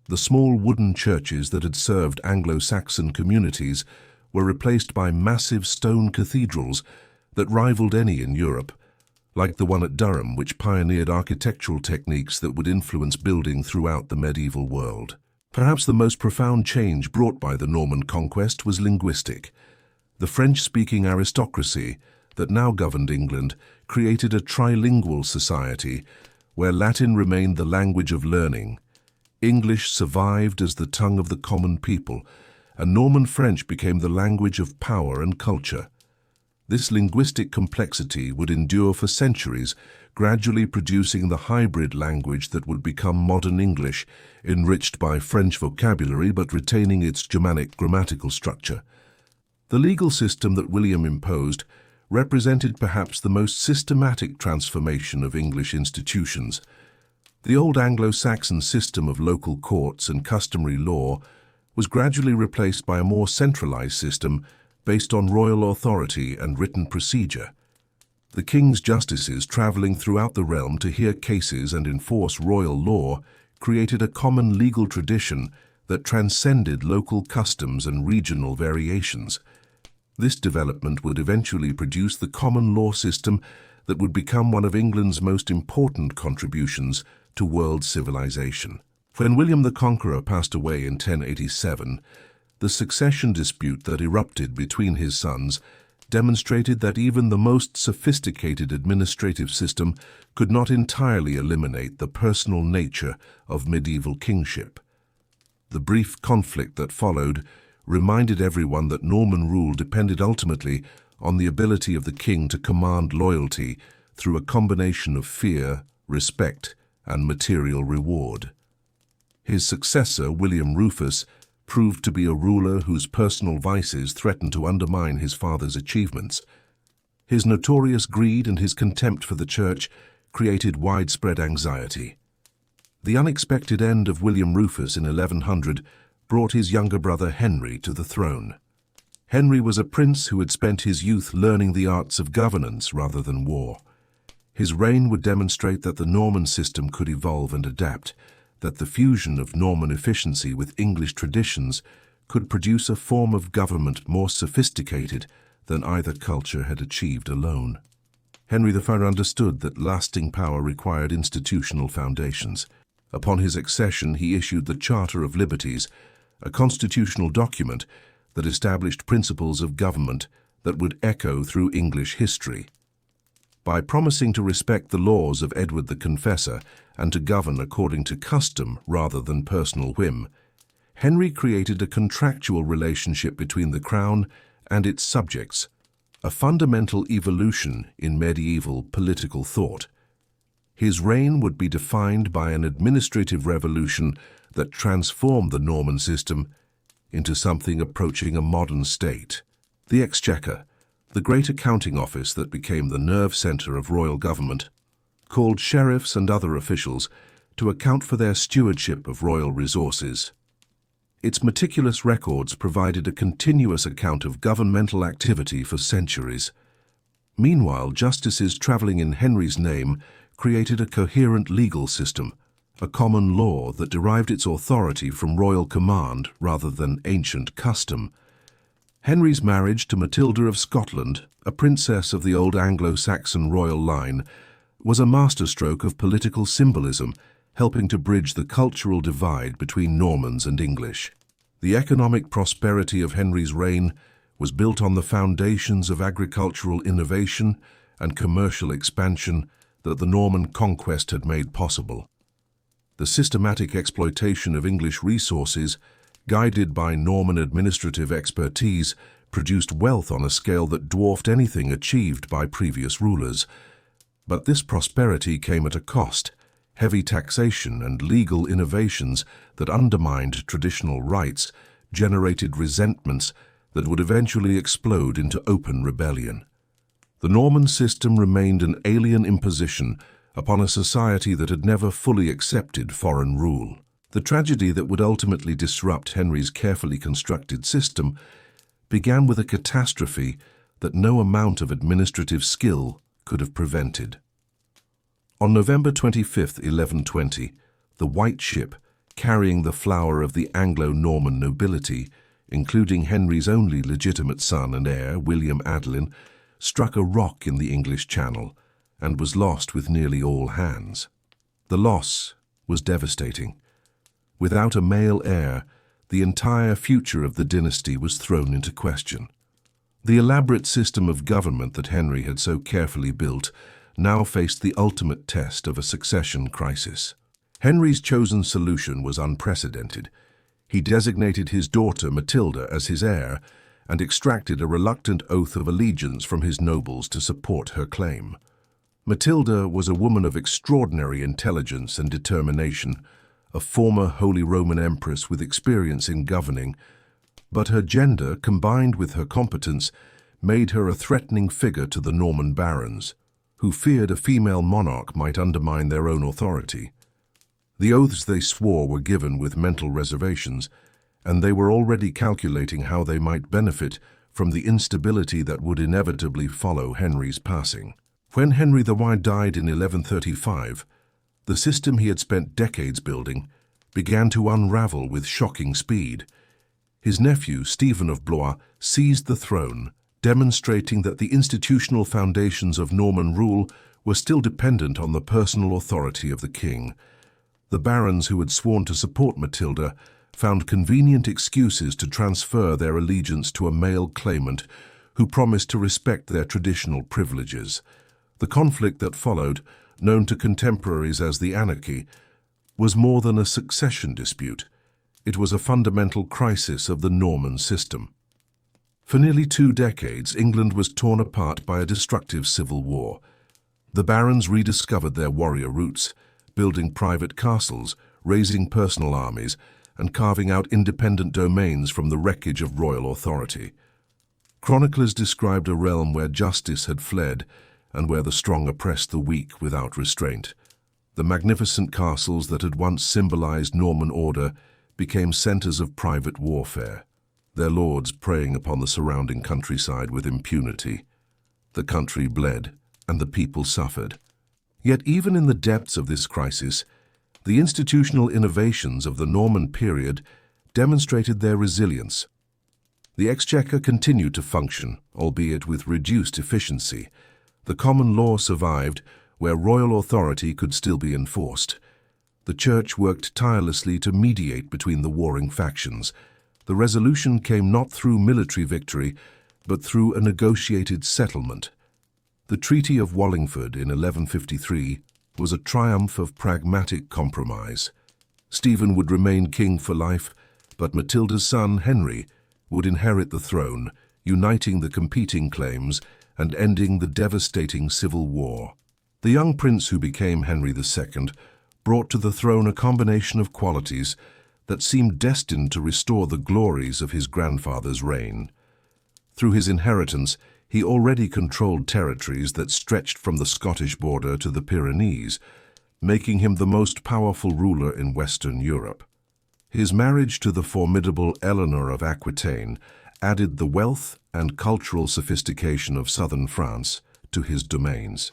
The small wooden churches that had served Anglo-Saxon communities were replaced by massive stone cathedrals that rivaled any in Europe, like the one at Durham, which pioneered architectural techniques that would influence building throughout the medieval world. Perhaps the most profound change brought by the Norman conquest was linguistic. The French-speaking aristocracy that now governed England created a trilingual society where Latin remained the language of learning, English survived as the tongue of the common people, and Norman French became the language of power and culture. This linguistic complexity would endure for centuries, gradually producing the hybrid language that would become modern English, enriched by French vocabulary but retaining its Germanic grammatical structure. The legal system that William imposed represented perhaps the most systematic transformation of English institutions. The old Anglo-Saxon system of local courts and customary law was gradually replaced by a more centralized system based on royal authority and written procedure. The king's justices, traveling throughout the realm to hear cases and enforce royal law, created a common legal tradition that transcended local customs and regional variations. This development would eventually produce the common law system that would become one of England's most important contributions to world civilization. When William the Conqueror passed away in 1087, the succession dispute that erupted between his sons demonstrated that even the most sophisticated administrative system could not entirely eliminate the personal nature of medieval kingship. The brief conflict that followed reminded everyone that Norman rule depended ultimately on the ability of the king to command loyalty through a combination of fear, respect, and material reward. His successor, William Rufus, proved to be a ruler whose personal vices threatened to undermine his father's achievements. His notorious greed and his contempt for the church created widespread anxiety. The unexpected end of William Rufus in 1100 brought his younger brother Henry to the throne. Henry was a prince who had spent his youth learning the arts of governance rather than war. His reign would demonstrate that the Norman system could evolve and adapt, that the fusion of Norman efficiency with English traditions could produce a form of government more sophisticated than either culture had achieved alone. Henry I understood that lasting power required institutional foundations. Upon his accession, he issued the Charter of Liberties, a constitutional document that established principles of government that would echo through English history. By promising to respect the laws of Edward the Confessor and to govern according to custom rather than personal whim, Henry created a contractual relationship between the crown and its subjects, a fundamental evolution in medieval political thought. His reign would be defined by an administrative revolution that transformed the Norman system into something approaching a modern state. The Exchequer, the great accounting office that became the nerve center of royal government, called sheriffs and other officials to account for their stewardship of royal resources. Its meticulous records provided a continuous account of governmental activity for centuries. Meanwhile, justices traveling in Henry's name created a coherent legal system, a common law that derived its authority from royal command rather than ancient custom. Henry's marriage to Matilda of Scotland, a princess of the old Anglo-Saxon royal line, was a masterstroke of political symbolism, helping to bridge the cultural divide between Normans and English. The economic prosperity of Henry's reign was built on the foundations of agricultural innovation and commercial expansion that the Norman conquest had made possible. The systematic exploitation of English resources, guided by Norman administrative expertise, produced wealth on a scale that dwarfed anything achieved by previous rulers. But this prosperity came at a cost: heavy taxation and legal innovations that undermined traditional rights generated resentments that would eventually explode into open rebellion. The Norman system remained an alien imposition upon a society that had never fully accepted foreign rule. The tragedy that would ultimately disrupt Henry's carefully constructed system began with a catastrophe that no amount of administrative skill could have prevented. On November 25, 1120, the White Ship, carrying the flower of the Anglo-Norman nobility, including Henry's only legitimate son and heir, William Adelin, struck a rock in the English Channel and was lost with nearly all hands. The loss was devastating. Without a male heir, the entire future of the dynasty was thrown into question. The elaborate system of government that Henry had so carefully built now faced the ultimate test of a succession crisis. Henry's chosen solution was unprecedented. He designated his daughter Matilda as his heir and extracted a reluctant oath of allegiance from his nobles to support her claim. Matilda was a woman of extraordinary intelligence and determination, a former Holy Roman Empress with experience in governing, but her gender, combined with her competence, made her a threatening figure to the Norman barons, who feared a female monarch might undermine their own authority. The oaths they swore were given with mental reservations, and they were already calculating how they might benefit from the instability that would inevitably follow Henry's passing. When Henry the Wide died in 1135, the system he had spent decades building began to unravel with shocking speed. His nephew, Stephen of Blois, seized the throne, demonstrating that the institutional foundations of Norman rule were still dependent on the personal authority of the king. The barons who had sworn to support Matilda found convenient excuses to transfer their allegiance to a male claimant who promised to respect their traditional privileges. The conflict that followed, known to contemporaries as the Anarchy, was more than a succession dispute. It was a fundamental crisis of the Norman system. For nearly 2 decades, England was torn apart by a destructive civil war. The barons rediscovered their warrior roots, building private castles, raising personal armies, and carving out independent domains from the wreckage of royal authority. Chroniclers described a realm where justice had fled and where the strong oppressed the weak without restraint. The magnificent castles that had once symbolized Norman order became centers of private warfare, their lords preying upon the surrounding countryside with impunity. The country bled, and the people suffered. Yet even in the depths of this crisis, the institutional innovations of the Norman period demonstrated their resilience. The Exchequer continued to function, albeit with reduced efficiency. The common law survived, where royal authority could still be enforced. The Church worked tirelessly to mediate between the warring factions. The resolution came not through military victory, but through a negotiated settlement. The Treaty of Wallingford in 1153 was a triumph of pragmatic compromise. Stephen would remain king for life, but Matilda's son, Henry, would inherit the throne, uniting the competing claims and ending the devastating civil war. The young prince who became Henry II brought to the throne a combination of qualities that seemed destined to restore the glories of his grandfather's reign. Through his inheritance, he already controlled territories that stretched from the Scottish border to the Pyrenees, making him the most powerful ruler in Western Europe. His marriage to the formidable Eleanor of Aquitaine added the wealth and cultural sophistication of southern France to his domains.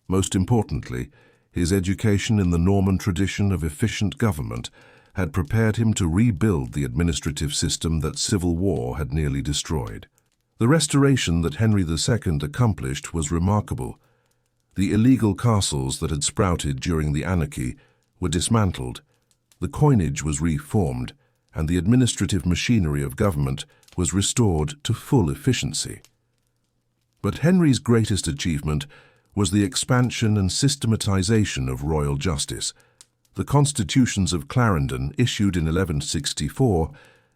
Most importantly, his education in the Norman tradition of efficient government had prepared him to rebuild the administrative system that civil war had nearly destroyed. The restoration that Henry II accomplished was remarkable. The illegal castles that had sprouted during the anarchy were dismantled, the coinage was reformed, and the administrative machinery of government was restored to full efficiency. But Henry's greatest achievement was the expansion and systematization of royal justice. The Constitutions of Clarendon, issued in 1164,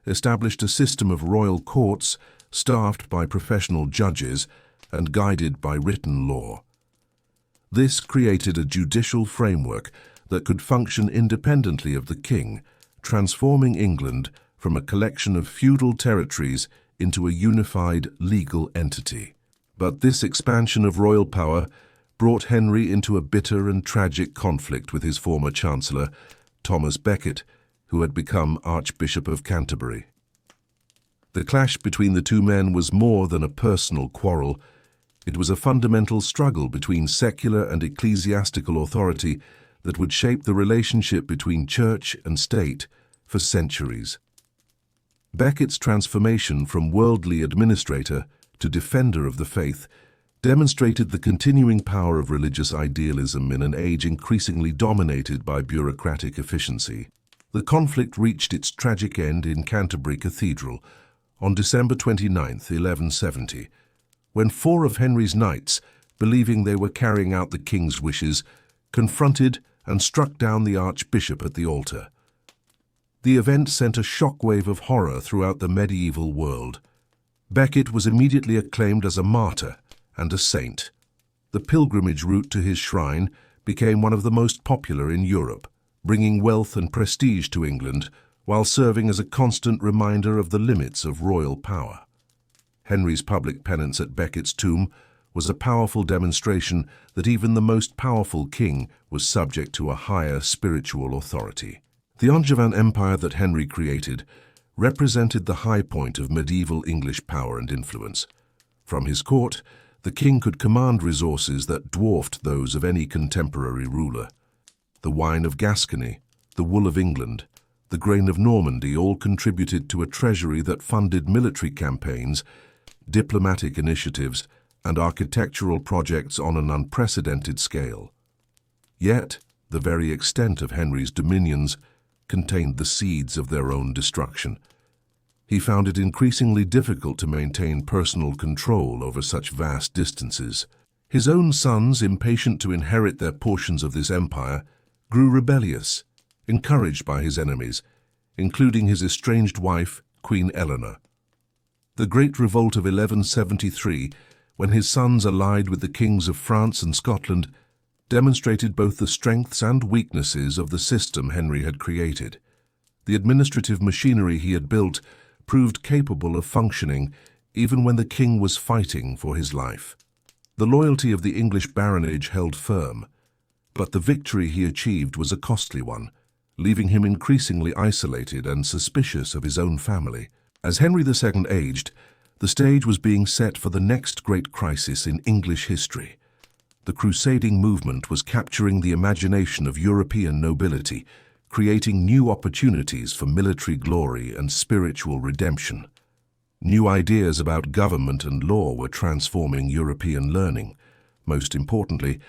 established a system of royal courts staffed by professional judges and guided by written law. This created a judicial framework that could function independently of the king, transforming England from a collection of feudal territories into a unified legal entity. But this expansion of royal power brought Henry into a bitter and tragic conflict with his former chancellor, Thomas Becket, who had become Archbishop of Canterbury. The clash between the two men was more than a personal quarrel. It was a fundamental struggle between secular and ecclesiastical authority that would shape the relationship between church and state for centuries. Becket's transformation from worldly administrator to defender of the faith demonstrated the continuing power of religious idealism in an age increasingly dominated by bureaucratic efficiency. The conflict reached its tragic end in Canterbury Cathedral on December 29, 1170, when 4 of Henry's knights, believing they were carrying out the king's wishes, confronted and struck down the archbishop at the altar. The event sent a shockwave of horror throughout the medieval world. Becket was immediately acclaimed as a martyr and a saint. The pilgrimage route to his shrine became one of the most popular in Europe, bringing wealth and prestige to England while serving as a constant reminder of the limits of royal power. Henry's public penance at Becket's tomb was a powerful demonstration that even the most powerful king was subject to a higher spiritual authority. The Angevin Empire that Henry created represented the high point of medieval English power and influence. From his court, the king could command resources that dwarfed those of any contemporary ruler. The wine of Gascony, the wool of England, the grain of Normandy all contributed to a treasury that funded military campaigns, diplomatic initiatives, and architectural projects on an unprecedented scale. Yet, the very extent of Henry's dominions contained the seeds of their own destruction. He found it increasingly difficult to maintain personal control over such vast distances. His own sons, impatient to inherit their portions of this empire, grew rebellious, encouraged by his enemies, including his estranged wife, Queen Eleanor. The Great Revolt of 1173, when his sons allied with the kings of France and Scotland, demonstrated both the strengths and weaknesses of the system Henry had created. The administrative machinery he had built proved capable of functioning even when the king was fighting for his life. The loyalty of the English baronage held firm, but the victory he achieved was a costly one, leaving him increasingly isolated and suspicious of his own family. As Henry II aged, the stage was being set for the next great crisis in English history. The crusading movement was capturing the imagination of European nobility, creating new opportunities for military glory and spiritual redemption. New ideas about government and law were transforming European learning. Most importantly,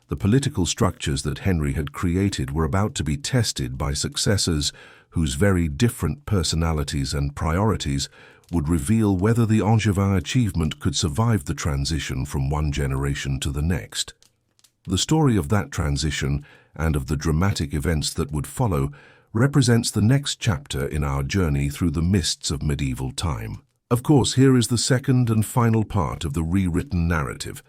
the political structures that Henry had created were about to be tested by successors whose very different personalities and priorities would reveal whether the Angevin achievement could survive the transition from one generation to the next. The story of that transition and of the dramatic events that would follow represents the next chapter in our journey through the mists of medieval time. Of course, here is the second and final part of the rewritten narrative.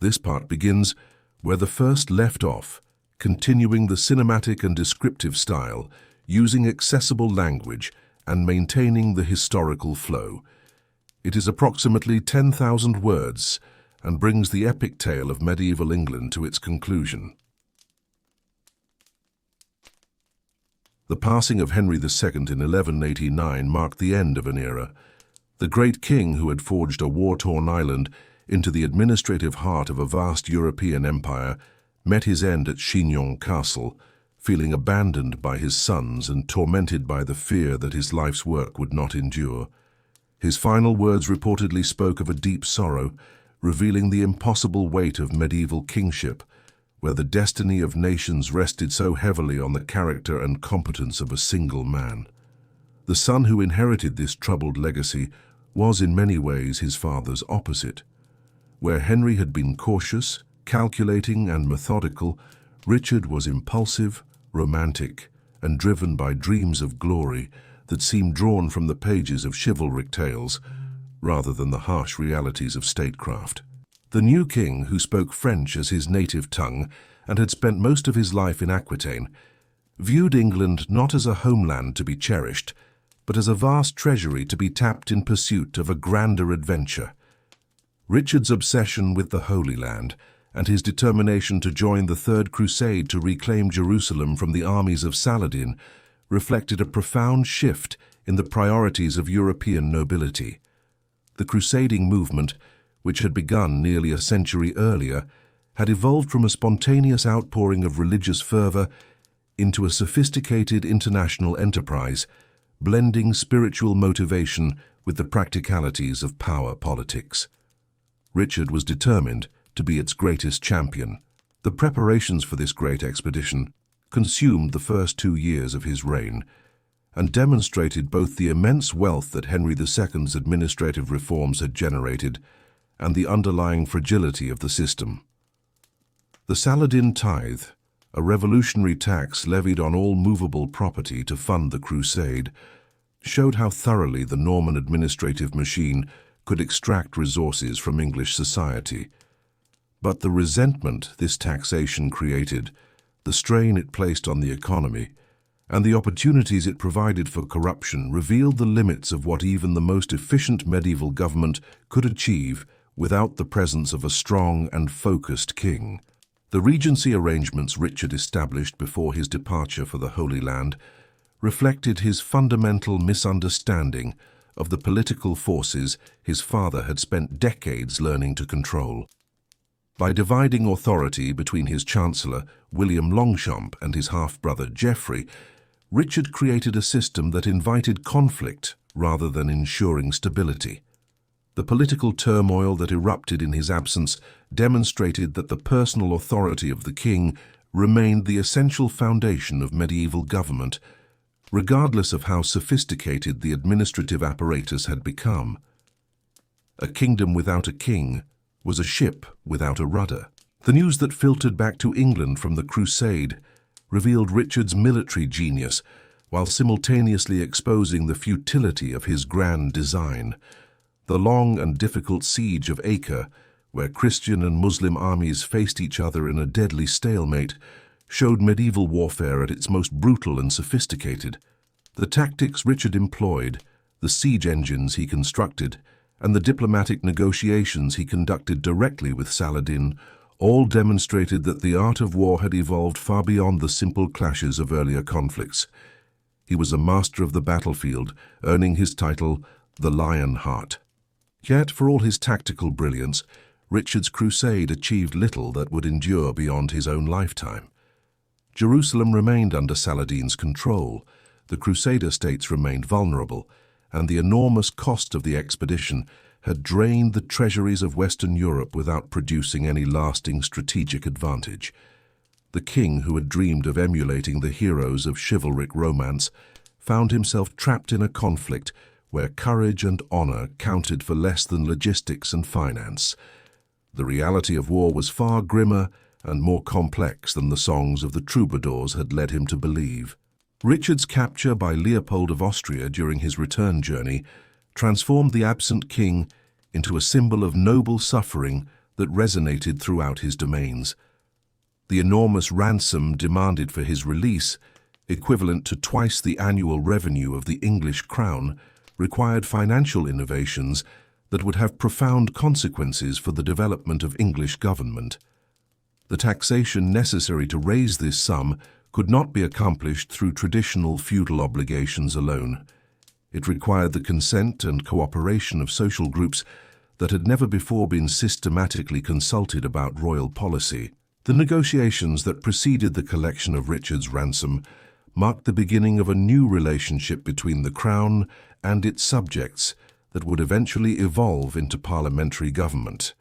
This part begins where the first left off, continuing the cinematic and descriptive style, using accessible language and maintaining the historical flow. It is approximately 10,000 words and brings the epic tale of medieval England to its conclusion. The passing of Henry II in 1189 marked the end of an era. The great king who had forged a war-torn island into the administrative heart of a vast European empire met his end at Chinon Castle, feeling abandoned by his sons and tormented by the fear that his life's work would not endure. His final words reportedly spoke of a deep sorrow, revealing the impossible weight of medieval kingship, where the destiny of nations rested so heavily on the character and competence of a single man. The son who inherited this troubled legacy was in many ways his father's opposite. Where Henry had been cautious, calculating and methodical, Richard was impulsive, romantic, and driven by dreams of glory that seemed drawn from the pages of chivalric tales rather than the harsh realities of statecraft. The new king, who spoke French as his native tongue and had spent most of his life in Aquitaine, viewed England not as a homeland to be cherished, but as a vast treasury to be tapped in pursuit of a grander adventure. Richard's obsession with the Holy Land and his determination to join the Third Crusade to reclaim Jerusalem from the armies of Saladin reflected a profound shift in the priorities of European nobility. The crusading movement, which had begun nearly a century earlier, had evolved from a spontaneous outpouring of religious fervor into a sophisticated international enterprise, blending spiritual motivation with the practicalities of power politics. Richard was determined to be its greatest champion. The preparations for this great expedition consumed the first 2 years of his reign and demonstrated both the immense wealth that Henry II's administrative reforms had generated and the underlying fragility of the system. The Saladin tithe, a revolutionary tax levied on all movable property to fund the crusade, showed how thoroughly the Norman administrative machine could extract resources from English society. But the resentment this taxation created, the strain it placed on the economy, and the opportunities it provided for corruption revealed the limits of what even the most efficient medieval government could achieve without the presence of a strong and focused king. The regency arrangements Richard established before his departure for the Holy Land reflected his fundamental misunderstanding of the political forces his father had spent decades learning to control. By dividing authority between his chancellor, William Longchamp, and his half-brother, Geoffrey, Richard created a system that invited conflict rather than ensuring stability. The political turmoil that erupted in his absence demonstrated that the personal authority of the king remained the essential foundation of medieval government, regardless of how sophisticated the administrative apparatus had become. A kingdom without a king was a ship without a rudder. The news that filtered back to England from the Crusade revealed Richard's military genius while simultaneously exposing the futility of his grand design. The long and difficult siege of Acre, where Christian and Muslim armies faced each other in a deadly stalemate, showed medieval warfare at its most brutal and sophisticated. The tactics Richard employed, the siege engines he constructed, and the diplomatic negotiations he conducted directly with Saladin all demonstrated that the art of war had evolved far beyond the simple clashes of earlier conflicts. He was a master of the battlefield, earning his title, the Lionheart. Yet, for all his tactical brilliance, Richard's crusade achieved little that would endure beyond his own lifetime. Jerusalem remained under Saladin's control, the Crusader states remained vulnerable, and the enormous cost of the expedition had drained the treasuries of Western Europe without producing any lasting strategic advantage. The king, who had dreamed of emulating the heroes of chivalric romance, found himself trapped in a conflict where courage and honor counted for less than logistics and finance. The reality of war was far grimmer and more complex than the songs of the troubadours had led him to believe. Richard's capture by Leopold of Austria during his return journey transformed the absent king into a symbol of noble suffering that resonated throughout his domains. The enormous ransom demanded for his release, equivalent to twice the annual revenue of the English crown, required financial innovations that would have profound consequences for the development of English government. The taxation necessary to raise this sum could not be accomplished through traditional feudal obligations alone. It required the consent and cooperation of social groups that had never before been systematically consulted about royal policy. The negotiations that preceded the collection of Richard's ransom marked the beginning of a new relationship between the crown and its subjects that would eventually evolve into parliamentary government.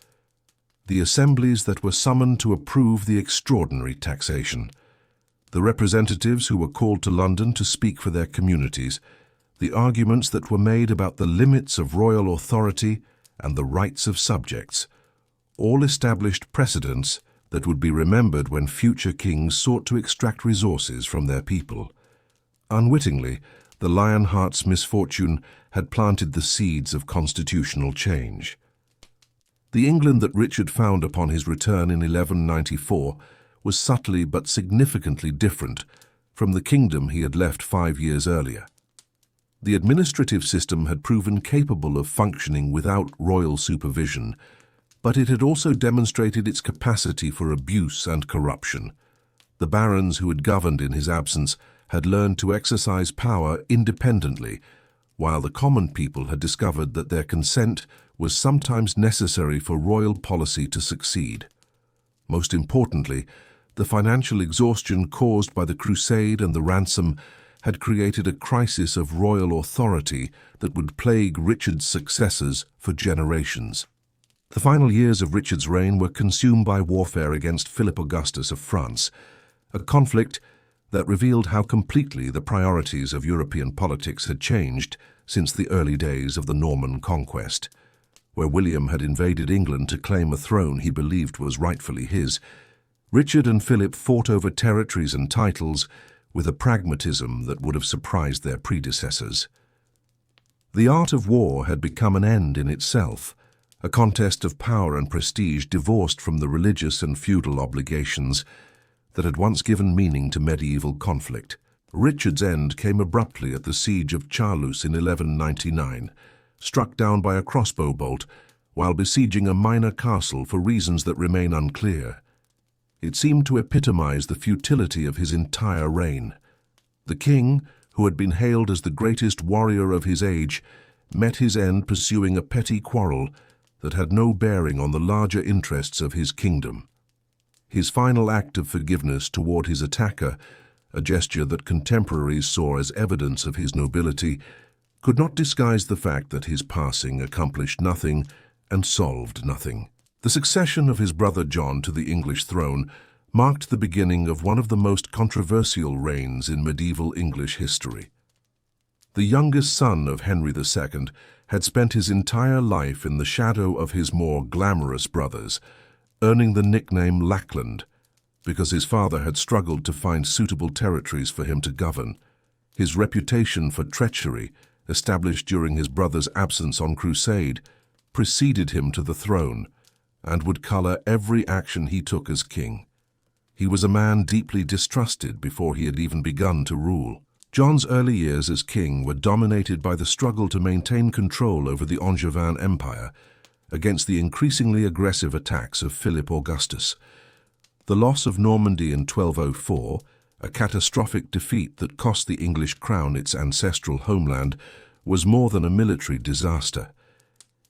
The assemblies that were summoned to approve the extraordinary taxation, the representatives who were called to London to speak for their communities, the arguments that were made about the limits of royal authority and the rights of subjects, all established precedents that would be remembered when future kings sought to extract resources from their people. Unwittingly, the Lionheart's misfortune had planted the seeds of constitutional change. The England that Richard found upon his return in 1194 was subtly but significantly different from the kingdom he had left 5 years earlier. The administrative system had proven capable of functioning without royal supervision, but it had also demonstrated its capacity for abuse and corruption. The barons who had governed in his absence had learned to exercise power independently, while the common people had discovered that their consent was sometimes necessary for royal policy to succeed. Most importantly, the financial exhaustion caused by the crusade and the ransom had created a crisis of royal authority that would plague Richard's successors for generations. The final years of Richard's reign were consumed by warfare against Philip Augustus of France, a conflict that revealed how completely the priorities of European politics had changed since the early days of the Norman conquest. Where William had invaded England to claim a throne he believed was rightfully his, Richard and Philip fought over territories and titles with a pragmatism that would have surprised their predecessors. The art of war had become an end in itself, a contest of power and prestige divorced from the religious and feudal obligations that had once given meaning to medieval conflict. Richard's end came abruptly at the siege of Charlus in 1199, struck down by a crossbow bolt while besieging a minor castle for reasons that remain unclear. It seemed to epitomize the futility of his entire reign. The king, who had been hailed as the greatest warrior of his age, met his end pursuing a petty quarrel that had no bearing on the larger interests of his kingdom. His final act of forgiveness toward his attacker, a gesture that contemporaries saw as evidence of his nobility, could not disguise the fact that his passing accomplished nothing and solved nothing. The succession of his brother John to the English throne marked the beginning of one of the most controversial reigns in medieval English history. The youngest son of Henry II had spent his entire life in the shadow of his more glamorous brothers, earning the nickname Lackland because his father had struggled to find suitable territories for him to govern. His reputation for treachery, established during his brother's absence on crusade, preceded him to the throne and would color every action he took as king. He was a man deeply distrusted before he had even begun to rule. John's early years as king were dominated by the struggle to maintain control over the Angevin Empire against the increasingly aggressive attacks of Philip Augustus. The loss of Normandy in 1204, a catastrophic defeat that cost the English crown its ancestral homeland, was more than a military disaster.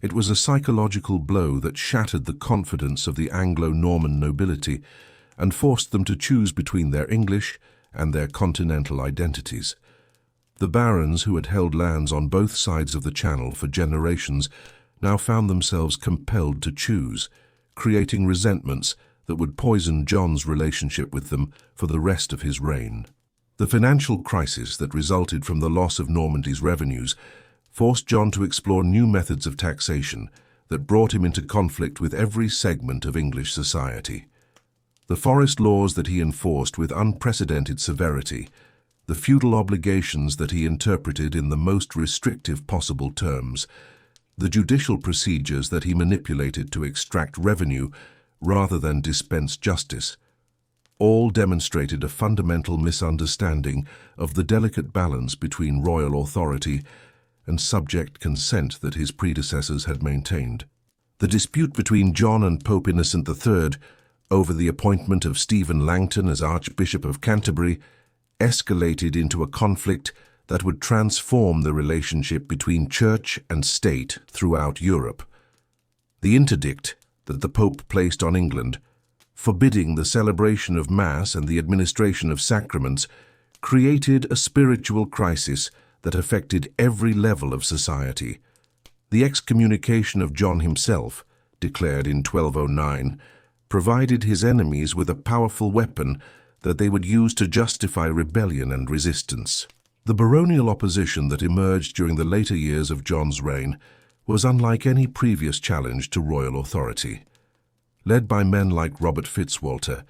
It was a psychological blow that shattered the confidence of the Anglo-Norman nobility and forced them to choose between their English and their continental identities. The barons who had held lands on both sides of the Channel for generations now found themselves compelled to choose, creating resentments that would poison John's relationship with them for the rest of his reign. The financial crisis that resulted from the loss of Normandy's revenues forced John to explore new methods of taxation that brought him into conflict with every segment of English society. The forest laws that he enforced with unprecedented severity, the feudal obligations that he interpreted in the most restrictive possible terms, the judicial procedures that he manipulated to extract revenue rather than dispense justice, all demonstrated a fundamental misunderstanding of the delicate balance between royal authority and subject consent that his predecessors had maintained. The dispute between John and Pope Innocent III over the appointment of Stephen Langton as Archbishop of Canterbury escalated into a conflict that would transform the relationship between church and state throughout Europe. The interdict that the Pope placed on England, forbidding the celebration of Mass and the administration of sacraments, created a spiritual crisis that affected every level of society. The excommunication of John himself, declared in 1209, provided his enemies with a powerful weapon that they would use to justify rebellion and resistance. The baronial opposition that emerged during the later years of John's reign was unlike any previous challenge to royal authority. Led by men like Robert Fitzwalter,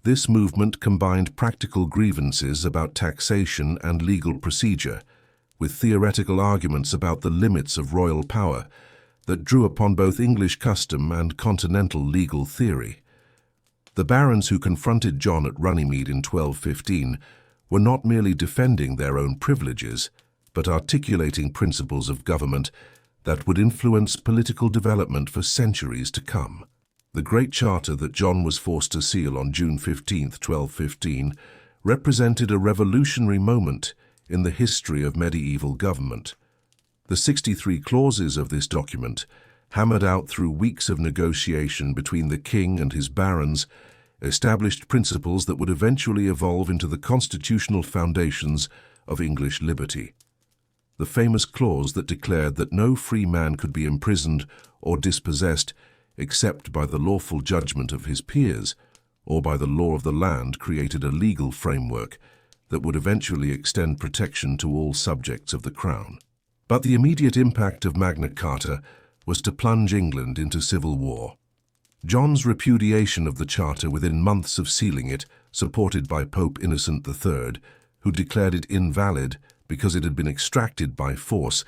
this movement combined practical grievances about taxation and legal procedure with theoretical arguments about the limits of royal power that drew upon both English custom and continental legal theory. The barons who confronted John at Runnymede in 1215 were not merely defending their own privileges, but articulating principles of government that would influence political development for centuries to come. The Great Charter that John was forced to seal on June 15, 1215, represented a revolutionary moment in the history of medieval government. The 63 clauses of this document, hammered out through weeks of negotiation between the king and his barons, established principles that would eventually evolve into the constitutional foundations of English liberty. The famous clause that declared that no free man could be imprisoned or dispossessed except by the lawful judgment of his peers or by the law of the land created a legal framework that would eventually extend protection to all subjects of the crown. But the immediate impact of Magna Carta was to plunge England into civil war. John's repudiation of the Charter within months of sealing it, supported by Pope Innocent III, who declared it invalid because it had been extracted by force,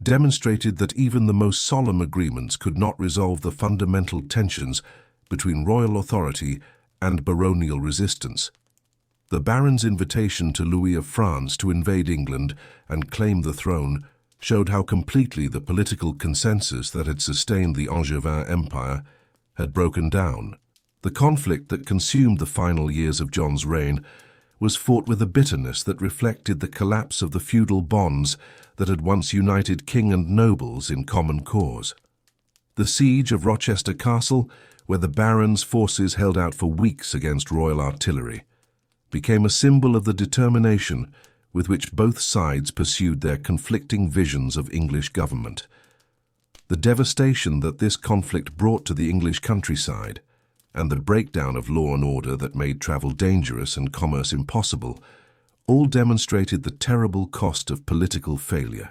demonstrated that even the most solemn agreements could not resolve the fundamental tensions between royal authority and baronial resistance. The barons' invitation to Louis of France to invade England and claim the throne showed how completely the political consensus that had sustained the Angevin Empire had broken down. The conflict that consumed the final years of John's reign was fought with a bitterness that reflected the collapse of the feudal bonds that had once united king and nobles in common cause. The siege of Rochester Castle, where the barons' forces held out for weeks against royal artillery, became a symbol of the determination with which both sides pursued their conflicting visions of English government. The devastation that this conflict brought to the English countryside, and the breakdown of law and order that made travel dangerous and commerce impossible, all demonstrated the terrible cost of political failure.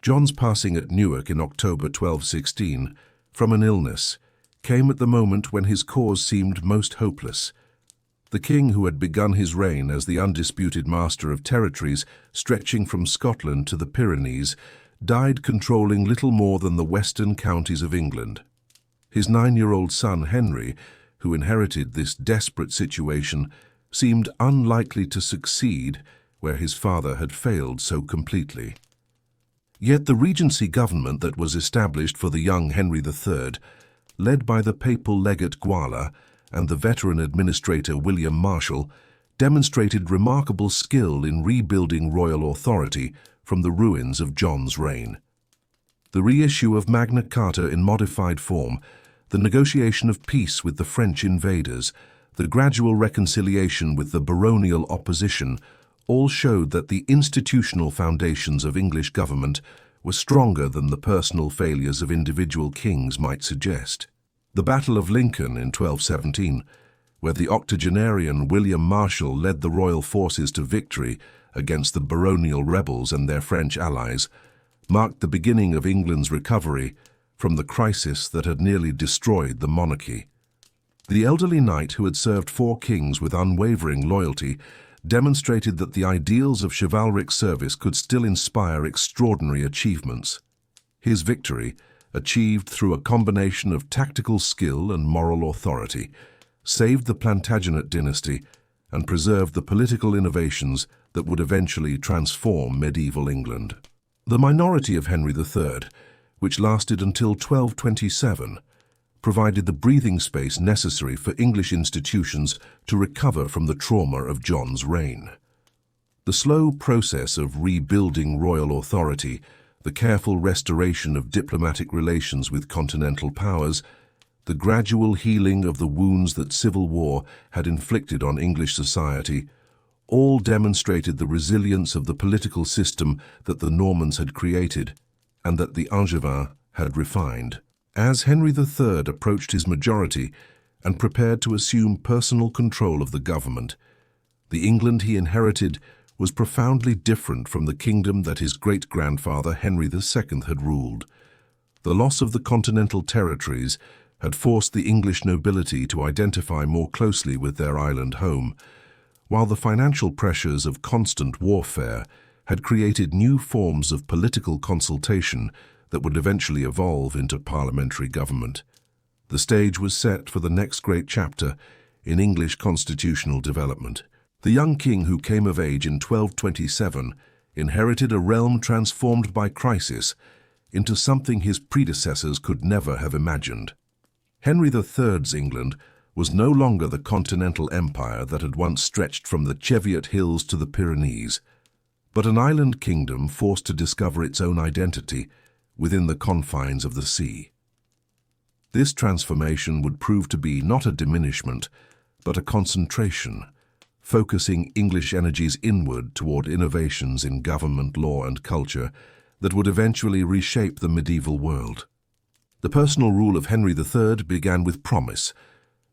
John's passing at Newark in October 1216 from an illness came at the moment when his cause seemed most hopeless. The king, who had begun his reign as the undisputed master of territories stretching from Scotland to the Pyrenees, died controlling little more than the western counties of England. His 9-year-old son Henry, who inherited this desperate situation, seemed unlikely to succeed where his father had failed so completely. Yet the regency government that was established for the young Henry III, led by the papal legate Guala and the veteran administrator William Marshal, demonstrated remarkable skill in rebuilding royal authority from the ruins of John's reign. The reissue of Magna Carta in modified form, the negotiation of peace with the French invaders, the gradual reconciliation with the baronial opposition, all showed that the institutional foundations of English government were stronger than the personal failures of individual kings might suggest. The Battle of Lincoln in 1217, where the octogenarian William Marshal led the royal forces to victory against the baronial rebels and their French allies, marked the beginning of England's recovery from the crisis that had nearly destroyed the monarchy. The elderly knight, who had served 4 kings with unwavering loyalty, demonstrated that the ideals of chivalric service could still inspire extraordinary achievements. His victory, achieved through a combination of tactical skill and moral authority, saved the Plantagenet dynasty and preserved the political innovations that would eventually transform medieval England. The minority of Henry III, which lasted until 1227, provided the breathing space necessary for English institutions to recover from the trauma of John's reign. The slow process of rebuilding royal authority, the careful restoration of diplomatic relations with continental powers, the gradual healing of the wounds that civil war had inflicted on English society, all demonstrated the resilience of the political system that the Normans had created and that the Angevins had refined. As Henry III approached his majority and prepared to assume personal control of the government, the England he inherited was profoundly different from the kingdom that his great-grandfather Henry II had ruled. The loss of the continental territories had forced the English nobility to identify more closely with their island home, while the financial pressures of constant warfare had created new forms of political consultation that would eventually evolve into parliamentary government. The stage was set for the next great chapter in English constitutional development. The young king, who came of age in 1227, inherited a realm transformed by crisis into something his predecessors could never have imagined. Henry III's England was no longer the continental empire that had once stretched from the Cheviot Hills to the Pyrenees, but an island kingdom forced to discover its own identity within the confines of the sea. This transformation would prove to be not a diminishment, but a concentration, focusing English energies inward toward innovations in government, law, and culture that would eventually reshape the medieval world. The personal rule of Henry III began with promise,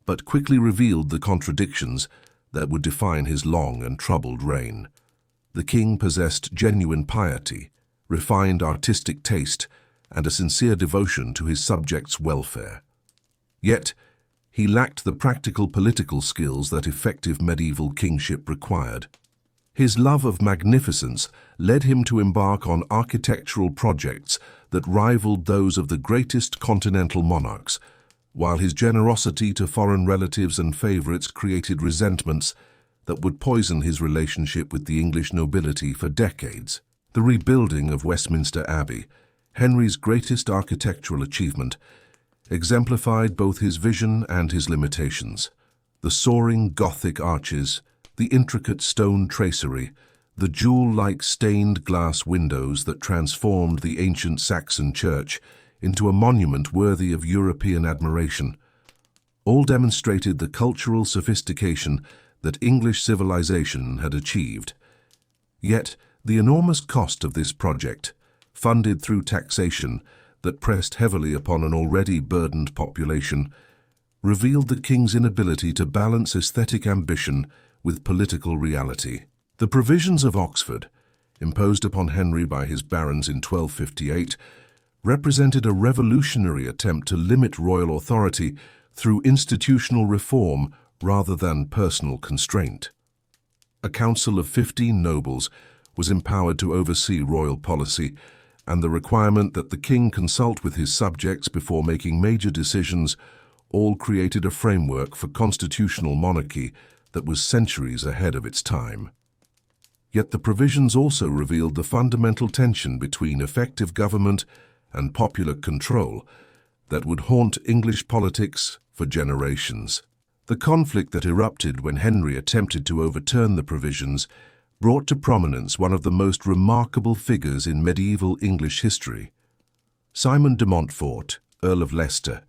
but quickly revealed the contradictions that would define his long and troubled reign. The king possessed genuine piety, refined artistic taste, and a sincere devotion to his subjects' welfare. Yet, he lacked the practical political skills that effective medieval kingship required. His love of magnificence led him to embark on architectural projects that rivaled those of the greatest continental monarchs, while his generosity to foreign relatives and favorites created resentments that would poison his relationship with the English nobility for decades. The rebuilding of Westminster Abbey, Henry's greatest architectural achievement, exemplified both his vision and his limitations. The soaring Gothic arches, the intricate stone tracery, the jewel-like stained glass windows that transformed the ancient Saxon church into a monument worthy of European admiration, all demonstrated the cultural sophistication that English civilization had achieved. Yet, the enormous cost of this project, funded through taxation that pressed heavily upon an already burdened population, revealed the king's inability to balance aesthetic ambition with political reality. The provisions of Oxford, imposed upon Henry by his barons in 1258, represented a revolutionary attempt to limit royal authority through institutional reform rather than personal constraint. A council of 15 nobles was empowered to oversee royal policy, and the requirement that the king consult with his subjects before making major decisions all created a framework for constitutional monarchy that was centuries ahead of its time. Yet the provisions also revealed the fundamental tension between effective government and popular control that would haunt English politics for generations. The conflict that erupted when Henry attempted to overturn the provisions brought to prominence one of the most remarkable figures in medieval English history. Simon de Montfort, Earl of Leicester,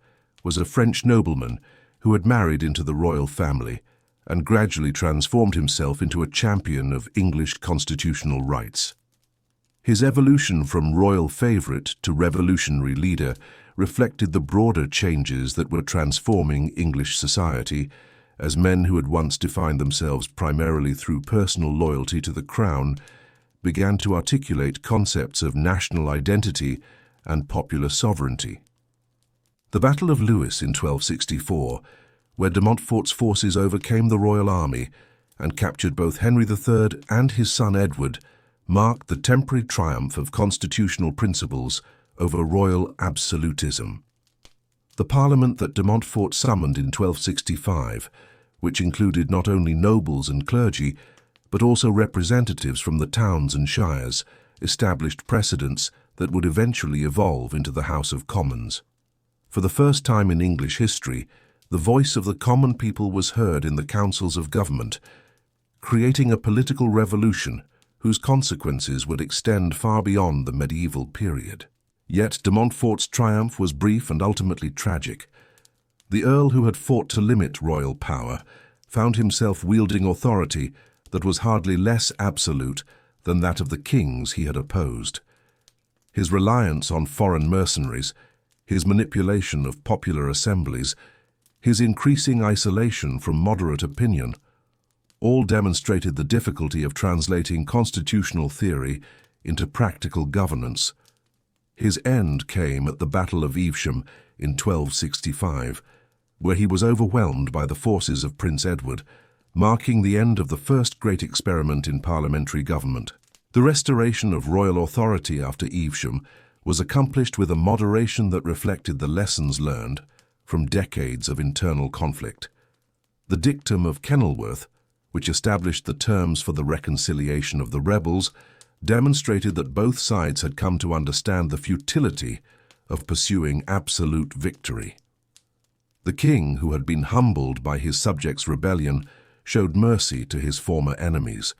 was a French nobleman who had married into the royal family and gradually transformed himself into a champion of English constitutional rights. His evolution from royal favorite to revolutionary leader reflected the broader changes that were transforming English society, as men who had once defined themselves primarily through personal loyalty to the crown began to articulate concepts of national identity and popular sovereignty. The Battle of Lewes in 1264, where de Montfort's forces overcame the royal army and captured both Henry III and his son Edward, marked the temporary triumph of constitutional principles over royal absolutism. The Parliament that de Montfort summoned in 1265, which included not only nobles and clergy, but also representatives from the towns and shires, established precedents that would eventually evolve into the House of Commons. For the first time in English history, the voice of the common people was heard in the councils of government, creating a political revolution whose consequences would extend far beyond the medieval period. Yet de Montfort's triumph was brief and ultimately tragic. The Earl who had fought to limit royal power found himself wielding authority that was hardly less absolute than that of the kings he had opposed. His reliance on foreign mercenaries, his manipulation of popular assemblies, his increasing isolation from moderate opinion, all demonstrated the difficulty of translating constitutional theory into practical governance. His end came at the Battle of Evesham in 1265, where he was overwhelmed by the forces of Prince Edward, marking the end of the first great experiment in parliamentary government. The restoration of royal authority after Evesham was accomplished with a moderation that reflected the lessons learned from decades of internal conflict. The dictum of Kenilworth, which established the terms for the reconciliation of the rebels, demonstrated that both sides had come to understand the futility of pursuing absolute victory. The king, who had been humbled by his subjects' rebellion, showed mercy to his former enemies,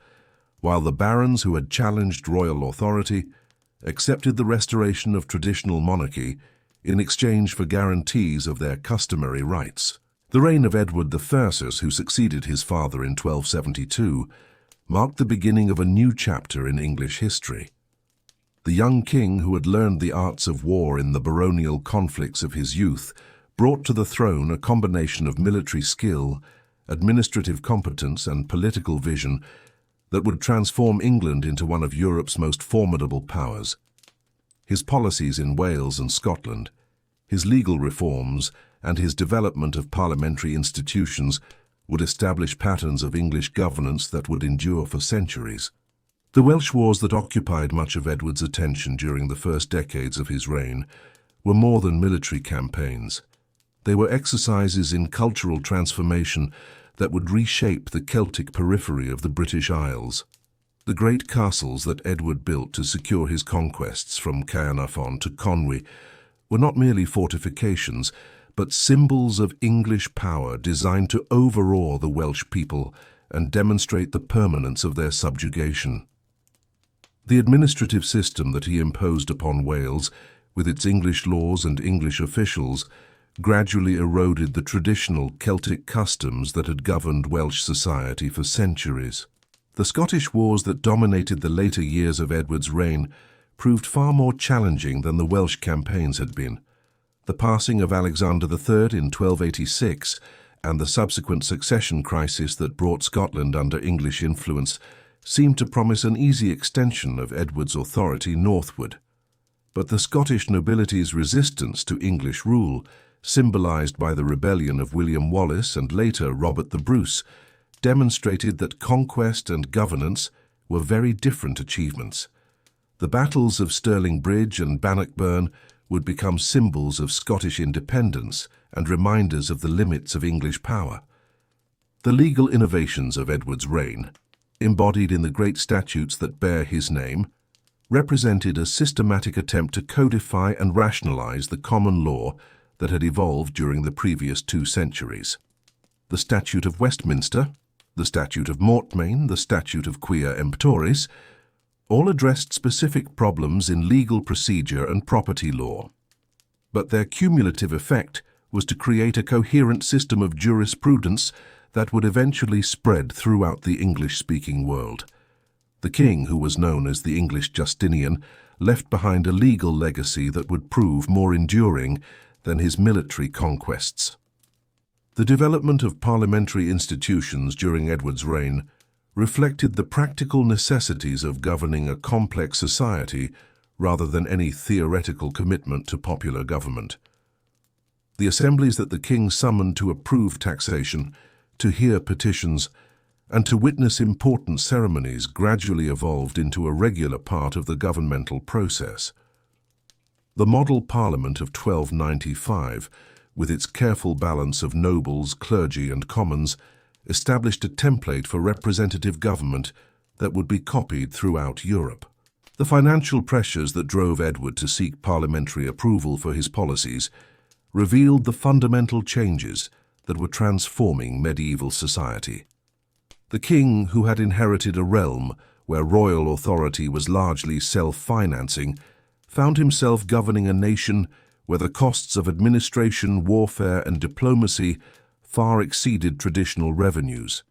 while the barons who had challenged royal authority accepted the restoration of traditional monarchy in exchange for guarantees of their customary rights. The reign of Edward the First, who succeeded his father in 1272, marked the beginning of a new chapter in English history. The young king, who had learned the arts of war in the baronial conflicts of his youth, brought to the throne a combination of military skill, administrative competence, and political vision that would transform England into one of Europe's most formidable powers. His policies in Wales and Scotland, his legal reforms, and his development of parliamentary institutions would establish patterns of English governance that would endure for centuries. The Welsh wars that occupied much of Edward's attention during the first decades of his reign were more than military campaigns. They were exercises in cultural transformation that would reshape the Celtic periphery of the British Isles. The great castles that Edward built to secure his conquests from Caernarfon to Conwy were not merely fortifications, but symbols of English power designed to overawe the Welsh people and demonstrate the permanence of their subjugation. The administrative system that he imposed upon Wales, with its English laws and English officials, gradually eroded the traditional Celtic customs that had governed Welsh society for centuries. The Scottish wars that dominated the later years of Edward's reign proved far more challenging than the Welsh campaigns had been. The passing of Alexander III in 1286 and the subsequent succession crisis that brought Scotland under English influence seemed to promise an easy extension of Edward's authority northward. But the Scottish nobility's resistance to English rule, symbolized by the rebellion of William Wallace and later Robert the Bruce, demonstrated that conquest and governance were very different achievements. The battles of Stirling Bridge and Bannockburn would become symbols of Scottish independence and reminders of the limits of English power. The legal innovations of Edward's reign, embodied in the great statutes that bear his name, represented a systematic attempt to codify and rationalize the common law that had evolved during the previous 2 centuries. The Statute of Westminster, the Statute of Mortmain, the Statute of Quia Emptoris, all addressed specific problems in legal procedure and property law. But their cumulative effect was to create a coherent system of jurisprudence that would eventually spread throughout the English-speaking world. The king, who was known as the English Justinian, left behind a legal legacy that would prove more enduring than his military conquests. The development of parliamentary institutions during Edward's reign reflected the practical necessities of governing a complex society rather than any theoretical commitment to popular government. The assemblies that the king summoned to approve taxation, to hear petitions, and to witness important ceremonies gradually evolved into a regular part of the governmental process. The model parliament of 1295, with its careful balance of nobles, clergy, and commons, established a template for representative government that would be copied throughout Europe. The financial pressures that drove Edward to seek parliamentary approval for his policies revealed the fundamental changes that were transforming medieval society. The king, who had inherited a realm where royal authority was largely self-financing, found himself governing a nation where the costs of administration, warfare, and diplomacy far exceeded traditional revenues.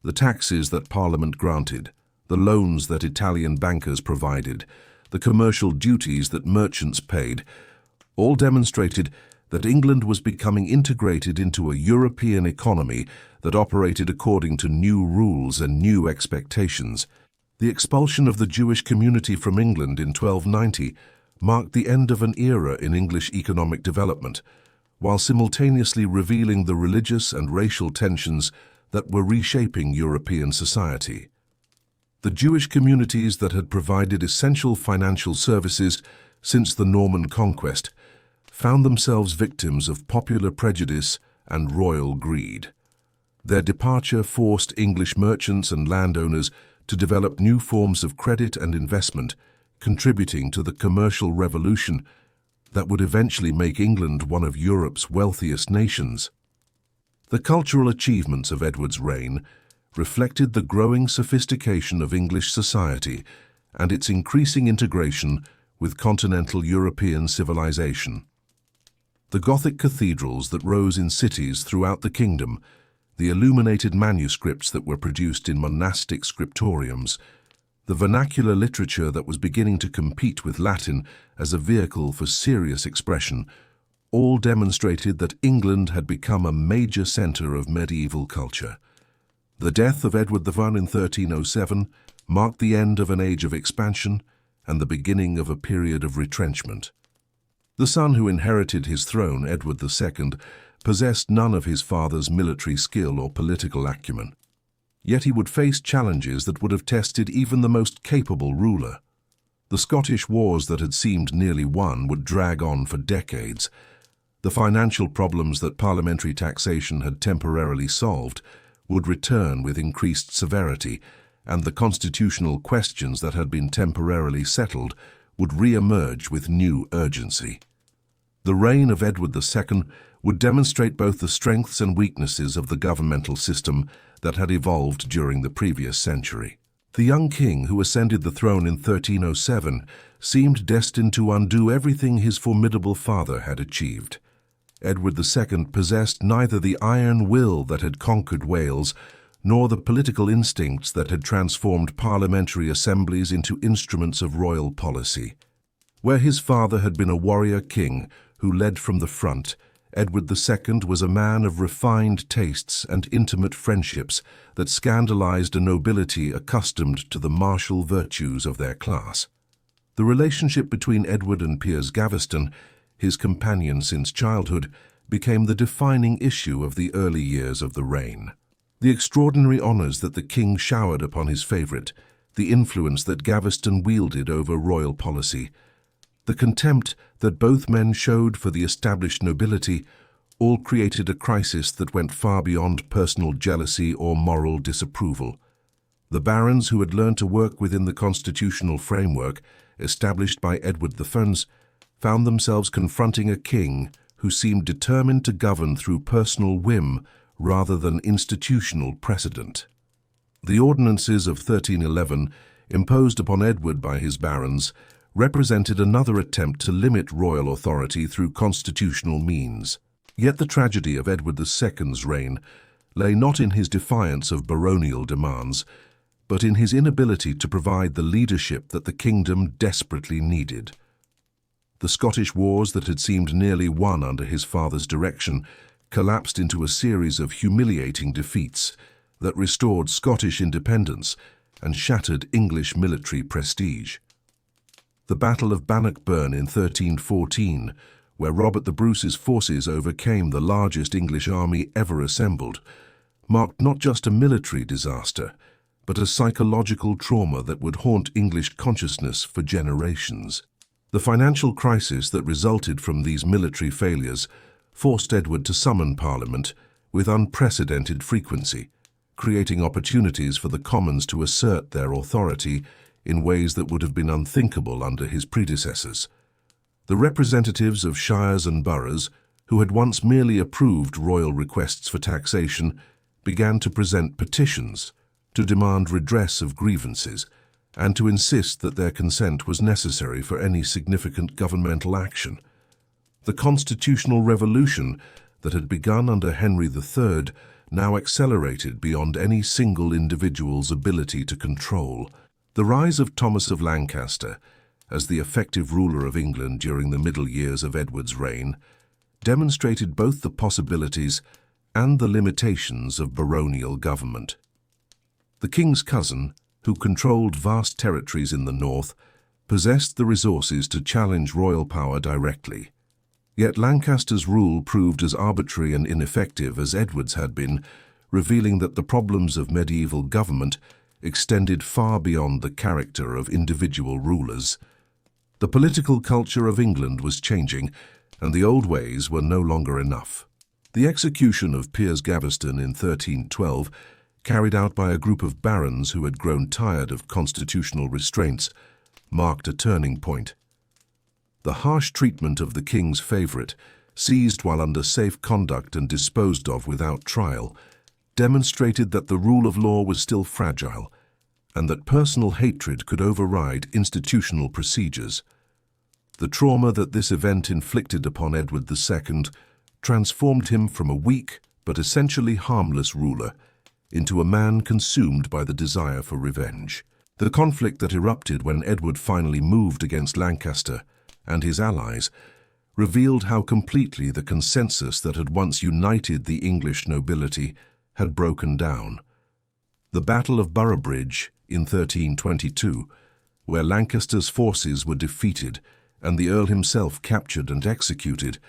The taxes that Parliament granted, the loans that Italian bankers provided, the commercial duties that merchants paid, all demonstrated that England was becoming integrated into a European economy that operated according to new rules and new expectations. The expulsion of the Jewish community from England in 1290 marked the end of an era in English economic development, while simultaneously revealing the religious and racial tensions that were reshaping European society. The Jewish communities that had provided essential financial services since the Norman conquest found themselves victims of popular prejudice and royal greed. Their departure forced English merchants and landowners to develop new forms of credit and investment, contributing to the commercial revolution that would eventually make England one of Europe's wealthiest nations. The cultural achievements of Edward's reign reflected the growing sophistication of English society and its increasing integration with continental European civilization. The Gothic cathedrals that rose in cities throughout the kingdom, the illuminated manuscripts that were produced in monastic scriptoriums, the vernacular literature that was beginning to compete with Latin as a vehicle for serious expression, all demonstrated that England had become a major center of medieval culture. The death of Edward I in 1307 marked the end of an age of expansion and the beginning of a period of retrenchment. The son who inherited his throne, Edward II, possessed none of his father's military skill or political acumen. Yet he would face challenges that would have tested even the most capable ruler. The Scottish wars that had seemed nearly won would drag on for decades. The financial problems that parliamentary taxation had temporarily solved would return with increased severity, and the constitutional questions that had been temporarily settled would re-emerge with new urgency. The reign of Edward II would demonstrate both the strengths and weaknesses of the governmental system that had evolved during the previous century. The young king who ascended the throne in 1307 seemed destined to undo everything his formidable father had achieved. Edward II possessed neither the iron will that had conquered Wales, nor the political instincts that had transformed parliamentary assemblies into instruments of royal policy. Where his father had been a warrior king who led from the front, Edward II was a man of refined tastes and intimate friendships that scandalized a nobility accustomed to the martial virtues of their class. The relationship between Edward and Piers Gaveston, his companion since childhood, became the defining issue of the early years of the reign. The extraordinary honors that the king showered upon his favorite, the influence that Gaveston wielded over royal policy, the contempt that both men showed for the established nobility, all created a crisis that went far beyond personal jealousy or moral disapproval. The barons who had learned to work within the constitutional framework established by Edward I found themselves confronting a king who seemed determined to govern through personal whim rather than institutional precedent. The ordinances of 1311, imposed upon Edward by his barons, represented another attempt to limit royal authority through constitutional means. Yet the tragedy of Edward II's reign lay not in his defiance of baronial demands, but in his inability to provide the leadership that the kingdom desperately needed. The Scottish wars that had seemed nearly won under his father's direction collapsed into a series of humiliating defeats, that restored Scottish independence and shattered English military prestige. The Battle of Bannockburn in 1314, where Robert the Bruce's forces overcame the largest English army ever assembled, marked not just a military disaster, but a psychological trauma that would haunt English consciousness for generations. The financial crisis that resulted from these military failures forced Edward to summon Parliament with unprecedented frequency, creating opportunities for the Commons to assert their authority in ways that would have been unthinkable under his predecessors. The representatives of shires and boroughs, who had once merely approved royal requests for taxation, began to present petitions to demand redress of grievances and to insist that their consent was necessary for any significant governmental action. The constitutional revolution that had begun under Henry III now accelerated beyond any single individual's ability to control. The rise of Thomas of Lancaster as the effective ruler of England during the middle years of Edward's reign demonstrated both the possibilities and the limitations of baronial government. The king's cousin, who controlled vast territories in the north, possessed the resources to challenge royal power directly. Yet Lancaster's rule proved as arbitrary and ineffective as Edward's had been, revealing that the problems of medieval government extended far beyond the character of individual rulers. The political culture of England was changing, and the old ways were no longer enough. The execution of Piers Gaveston in 1312, carried out by a group of barons who had grown tired of constitutional restraints, marked a turning point. The harsh treatment of the king's favourite, seized while under safe conduct and disposed of without trial, demonstrated that the rule of law was still fragile, and that personal hatred could override institutional procedures. The trauma that this event inflicted upon Edward II transformed him from a weak but essentially harmless ruler into a man consumed by the desire for revenge. The conflict that erupted when Edward finally moved against Lancaster and his allies revealed how completely the consensus that had once united the English nobility had broken down. The Battle of Boroughbridge in 1322, where Lancaster's forces were defeated and the Earl himself captured and executed,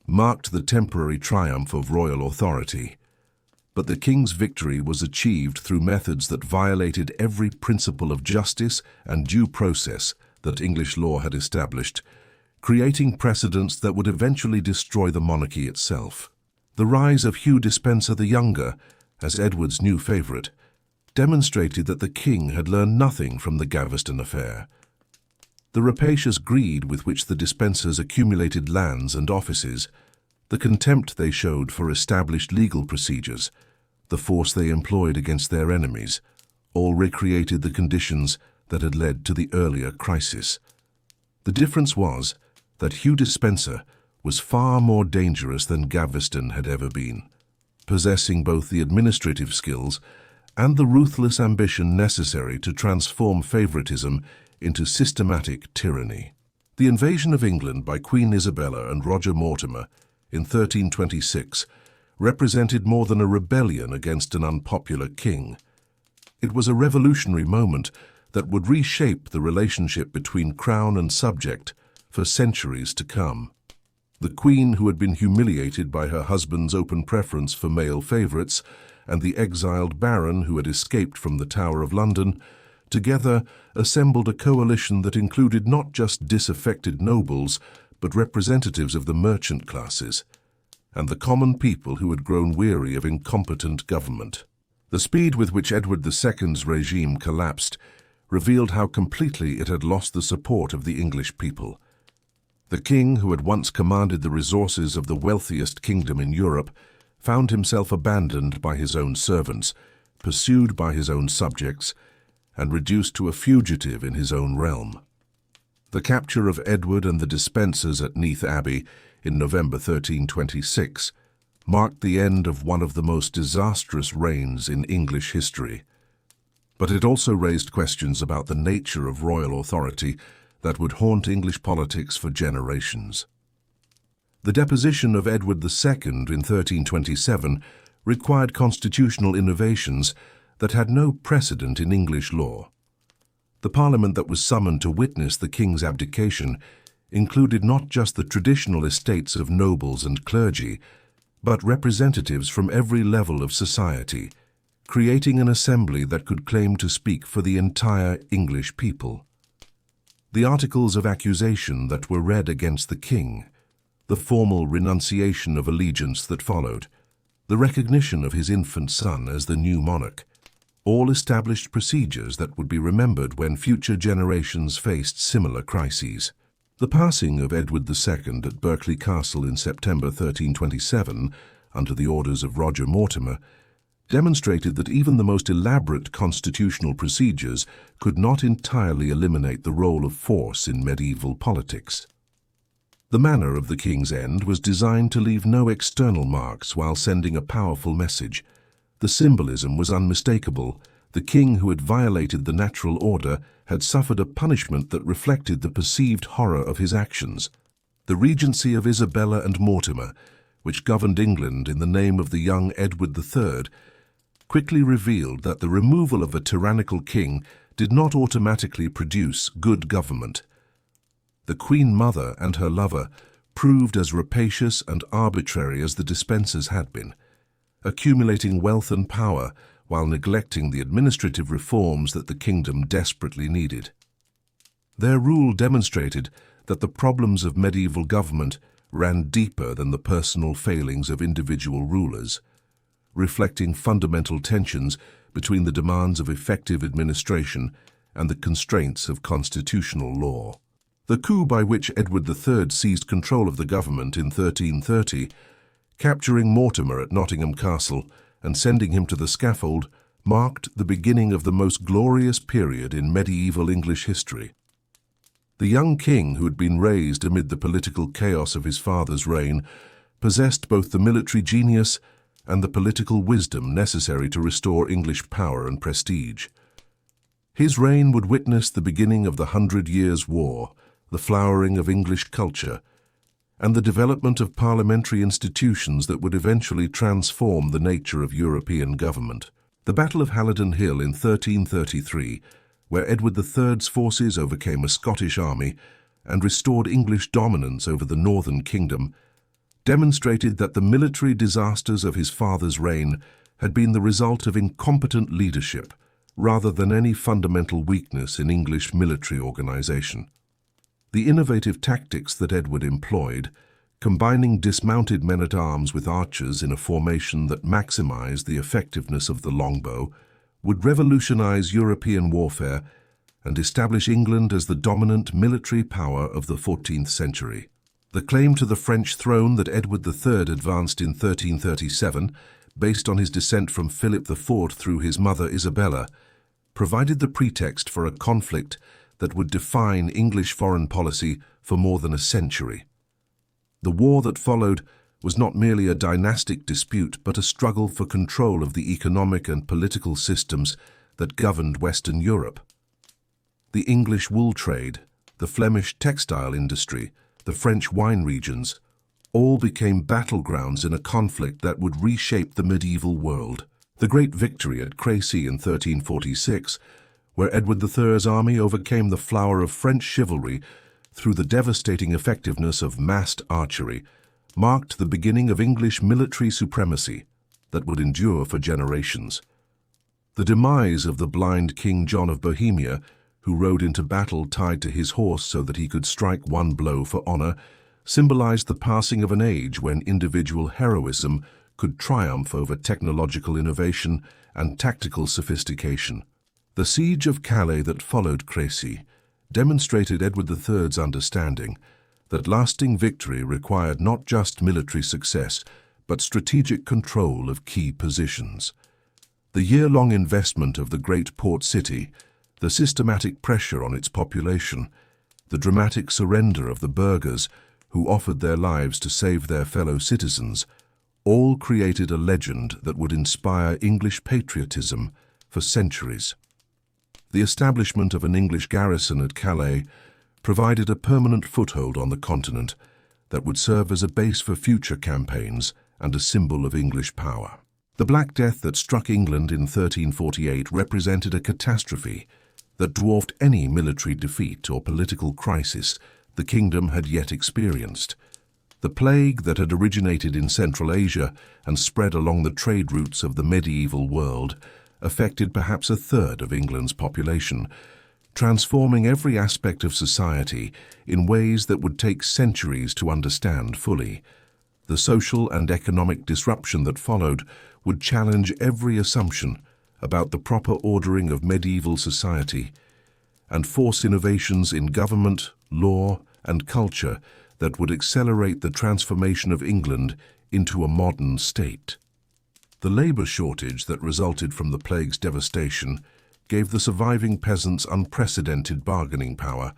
marked the temporary triumph of royal authority. But the king's victory was achieved through methods that violated every principle of justice and due process that English law had established, creating precedents that would eventually destroy the monarchy itself. The rise of Hugh Despenser the Younger, as Edward's new favourite, demonstrated that the king had learned nothing from the Gaveston affair. The rapacious greed with which the Despensers accumulated lands and offices, the contempt they showed for established legal procedures, the force they employed against their enemies, all recreated the conditions that had led to the earlier crisis. The difference was that Hugh Despenser was far more dangerous than Gaveston had ever been, possessing both the administrative skills and the ruthless ambition necessary to transform favoritism into systematic tyranny. The invasion of England by Queen Isabella and Roger Mortimer in 1326 represented more than a rebellion against an unpopular king. It was a revolutionary moment that would reshape the relationship between crown and subject for centuries to come. The queen, who had been humiliated by her husband's open preference for male favourites, and the exiled baron who had escaped from the Tower of London, together assembled a coalition that included not just disaffected nobles, but representatives of the merchant classes, and the common people who had grown weary of incompetent government. The speed with which Edward II's regime collapsed revealed how completely it had lost the support of the English people. The king, who had once commanded the resources of the wealthiest kingdom in Europe, found himself abandoned by his own servants, pursued by his own subjects, and reduced to a fugitive in his own realm. The capture of Edward and the Despensers at Neath Abbey in November 1326 marked the end of one of the most disastrous reigns in English history. But it also raised questions about the nature of royal authority that would haunt English politics for generations. The deposition of Edward II in 1327 required constitutional innovations that had no precedent in English law. The Parliament that was summoned to witness the king's abdication included not just the traditional estates of nobles and clergy, but representatives from every level of society, creating an assembly that could claim to speak for the entire English people. The articles of accusation that were read against the king, the formal renunciation of allegiance that followed, the recognition of his infant son as the new monarch, all established procedures that would be remembered when future generations faced similar crises. The passing of Edward II at Berkeley Castle in September 1327, under the orders of Roger Mortimer, demonstrated that even the most elaborate constitutional procedures could not entirely eliminate the role of force in medieval politics. The manner of the king's end was designed to leave no external marks while sending a powerful message. The symbolism was unmistakable. The king who had violated the natural order had suffered a punishment that reflected the perceived horror of his actions. The regency of Isabella and Mortimer, which governed England in the name of the young Edward III, quickly revealed that the removal of a tyrannical king did not automatically produce good government. The Queen Mother and her lover proved as rapacious and arbitrary as the Despensers had been, accumulating wealth and power while neglecting the administrative reforms that the kingdom desperately needed. Their rule demonstrated that the problems of medieval government ran deeper than the personal failings of individual rulers, reflecting fundamental tensions between the demands of effective administration and the constraints of constitutional law. The coup by which Edward III seized control of the government in 1330, capturing Mortimer at Nottingham Castle and sending him to the scaffold, marked the beginning of the most glorious period in medieval English history. The young king, who had been raised amid the political chaos of his father's reign, possessed both the military genius and the political wisdom necessary to restore English power and prestige. His reign would witness the beginning of the 100 Years' War, the flowering of English culture, and the development of parliamentary institutions that would eventually transform the nature of European government. The Battle of Halidon Hill in 1333, where Edward III's forces overcame a Scottish army and restored English dominance over the northern kingdom, demonstrated that the military disasters of his father's reign had been the result of incompetent leadership rather than any fundamental weakness in English military organization. The innovative tactics that Edward employed, combining dismounted men-at-arms with archers in a formation that maximized the effectiveness of the longbow, would revolutionize European warfare and establish England as the dominant military power of the 14th century. The claim to the French throne that Edward III advanced in 1337, based on his descent from Philip IV through his mother Isabella, provided the pretext for a conflict that would define English foreign policy for more than a century. The war that followed was not merely a dynastic dispute but a struggle for control of the economic and political systems that governed Western Europe. The English wool trade, the Flemish textile industry, the French wine regions, all became battlegrounds in a conflict that would reshape the medieval world. The great victory at Crécy in 1346, where Edward III's army overcame the flower of French chivalry through the devastating effectiveness of massed archery, marked the beginning of English military supremacy that would endure for generations. The demise of the blind King John of Bohemia, who rode into battle tied to his horse so that he could strike one blow for honor, symbolized the passing of an age when individual heroism could triumph over technological innovation and tactical sophistication. The siege of Calais that followed Crécy demonstrated Edward III's understanding that lasting victory required not just military success, but strategic control of key positions. The year-long investment of the great port city, the systematic pressure on its population, the dramatic surrender of the burghers who offered their lives to save their fellow citizens, all created a legend that would inspire English patriotism for centuries. The establishment of an English garrison at Calais provided a permanent foothold on the continent that would serve as a base for future campaigns and a symbol of English power. The Black Death that struck England in 1348 represented a catastrophe that dwarfed any military defeat or political crisis the kingdom had yet experienced. The plague that had originated in Central Asia and spread along the trade routes of the medieval world affected perhaps a third of England's population, transforming every aspect of society in ways that would take centuries to understand fully. The social and economic disruption that followed would challenge every assumption about the proper ordering of medieval society and force innovations in government, law, and culture that would accelerate the transformation of England into a modern state. The labor shortage that resulted from the plague's devastation gave the surviving peasants unprecedented bargaining power,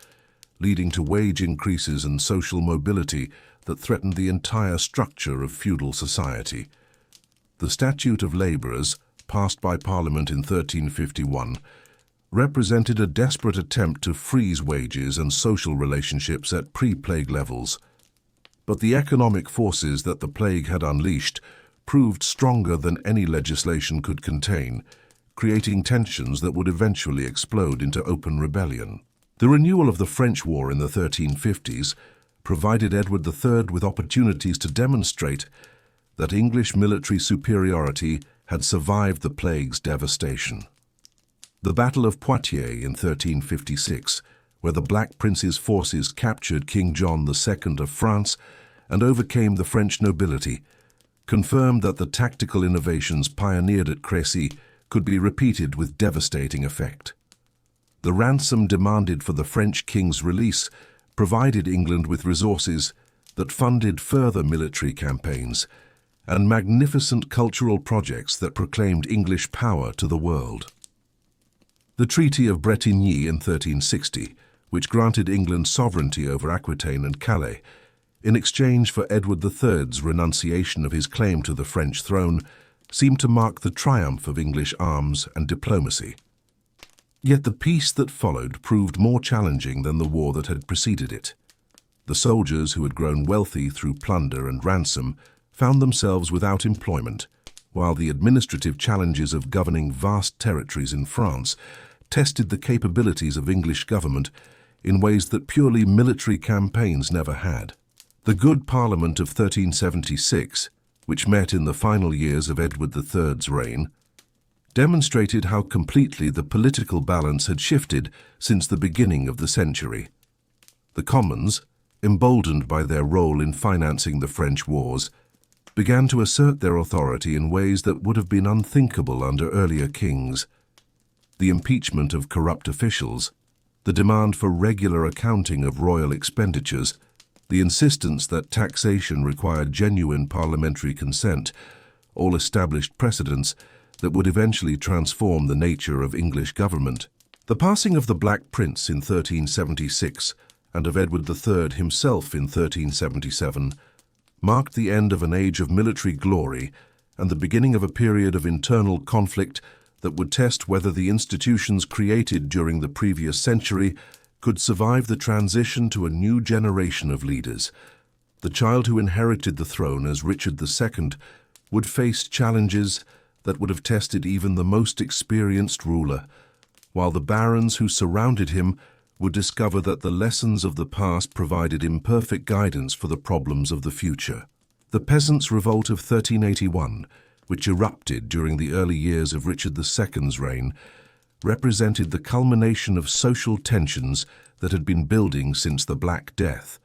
leading to wage increases and social mobility that threatened the entire structure of feudal society. The Statute of Labourers, passed by Parliament in 1351, represented a desperate attempt to freeze wages and social relationships at pre-plague levels. But the economic forces that the plague had unleashed proved stronger than any legislation could contain, creating tensions that would eventually explode into open rebellion. The renewal of the French War in the 1350s provided Edward III with opportunities to demonstrate that English military superiority had survived the plague's devastation. The Battle of Poitiers in 1356, where the Black Prince's forces captured King John II of France and overcame the French nobility, confirmed that the tactical innovations pioneered at Crécy could be repeated with devastating effect. The ransom demanded for the French king's release provided England with resources that funded further military campaigns and magnificent cultural projects that proclaimed English power to the world. The Treaty of Bretigny in 1360, which granted England sovereignty over Aquitaine and Calais, in exchange for Edward III's renunciation of his claim to the French throne, seemed to mark the triumph of English arms and diplomacy. Yet the peace that followed proved more challenging than the war that had preceded it. The soldiers who had grown wealthy through plunder and ransom found themselves without employment, while the administrative challenges of governing vast territories in France tested the capabilities of English government in ways that purely military campaigns never had. The Good Parliament of 1376, which met in the final years of Edward III's reign, demonstrated how completely the political balance had shifted since the beginning of the century. The Commons, emboldened by their role in financing the French wars, began to assert their authority in ways that would have been unthinkable under earlier kings. The impeachment of corrupt officials, the demand for regular accounting of royal expenditures, the insistence that taxation required genuine parliamentary consent, all established precedents that would eventually transform the nature of English government. The passing of the Black Prince in 1376 and of Edward III himself in 1377 marked the end of an age of military glory and the beginning of a period of internal conflict that would test whether the institutions created during the previous century could survive the transition to a new generation of leaders. The child who inherited the throne as Richard II would face challenges that would have tested even the most experienced ruler, while the barons who surrounded him would discover that the lessons of the past provided imperfect guidance for the problems of the future. The Peasants' Revolt of 1381, which erupted during the early years of Richard II's reign, represented the culmination of social tensions that had been building since the Black Death.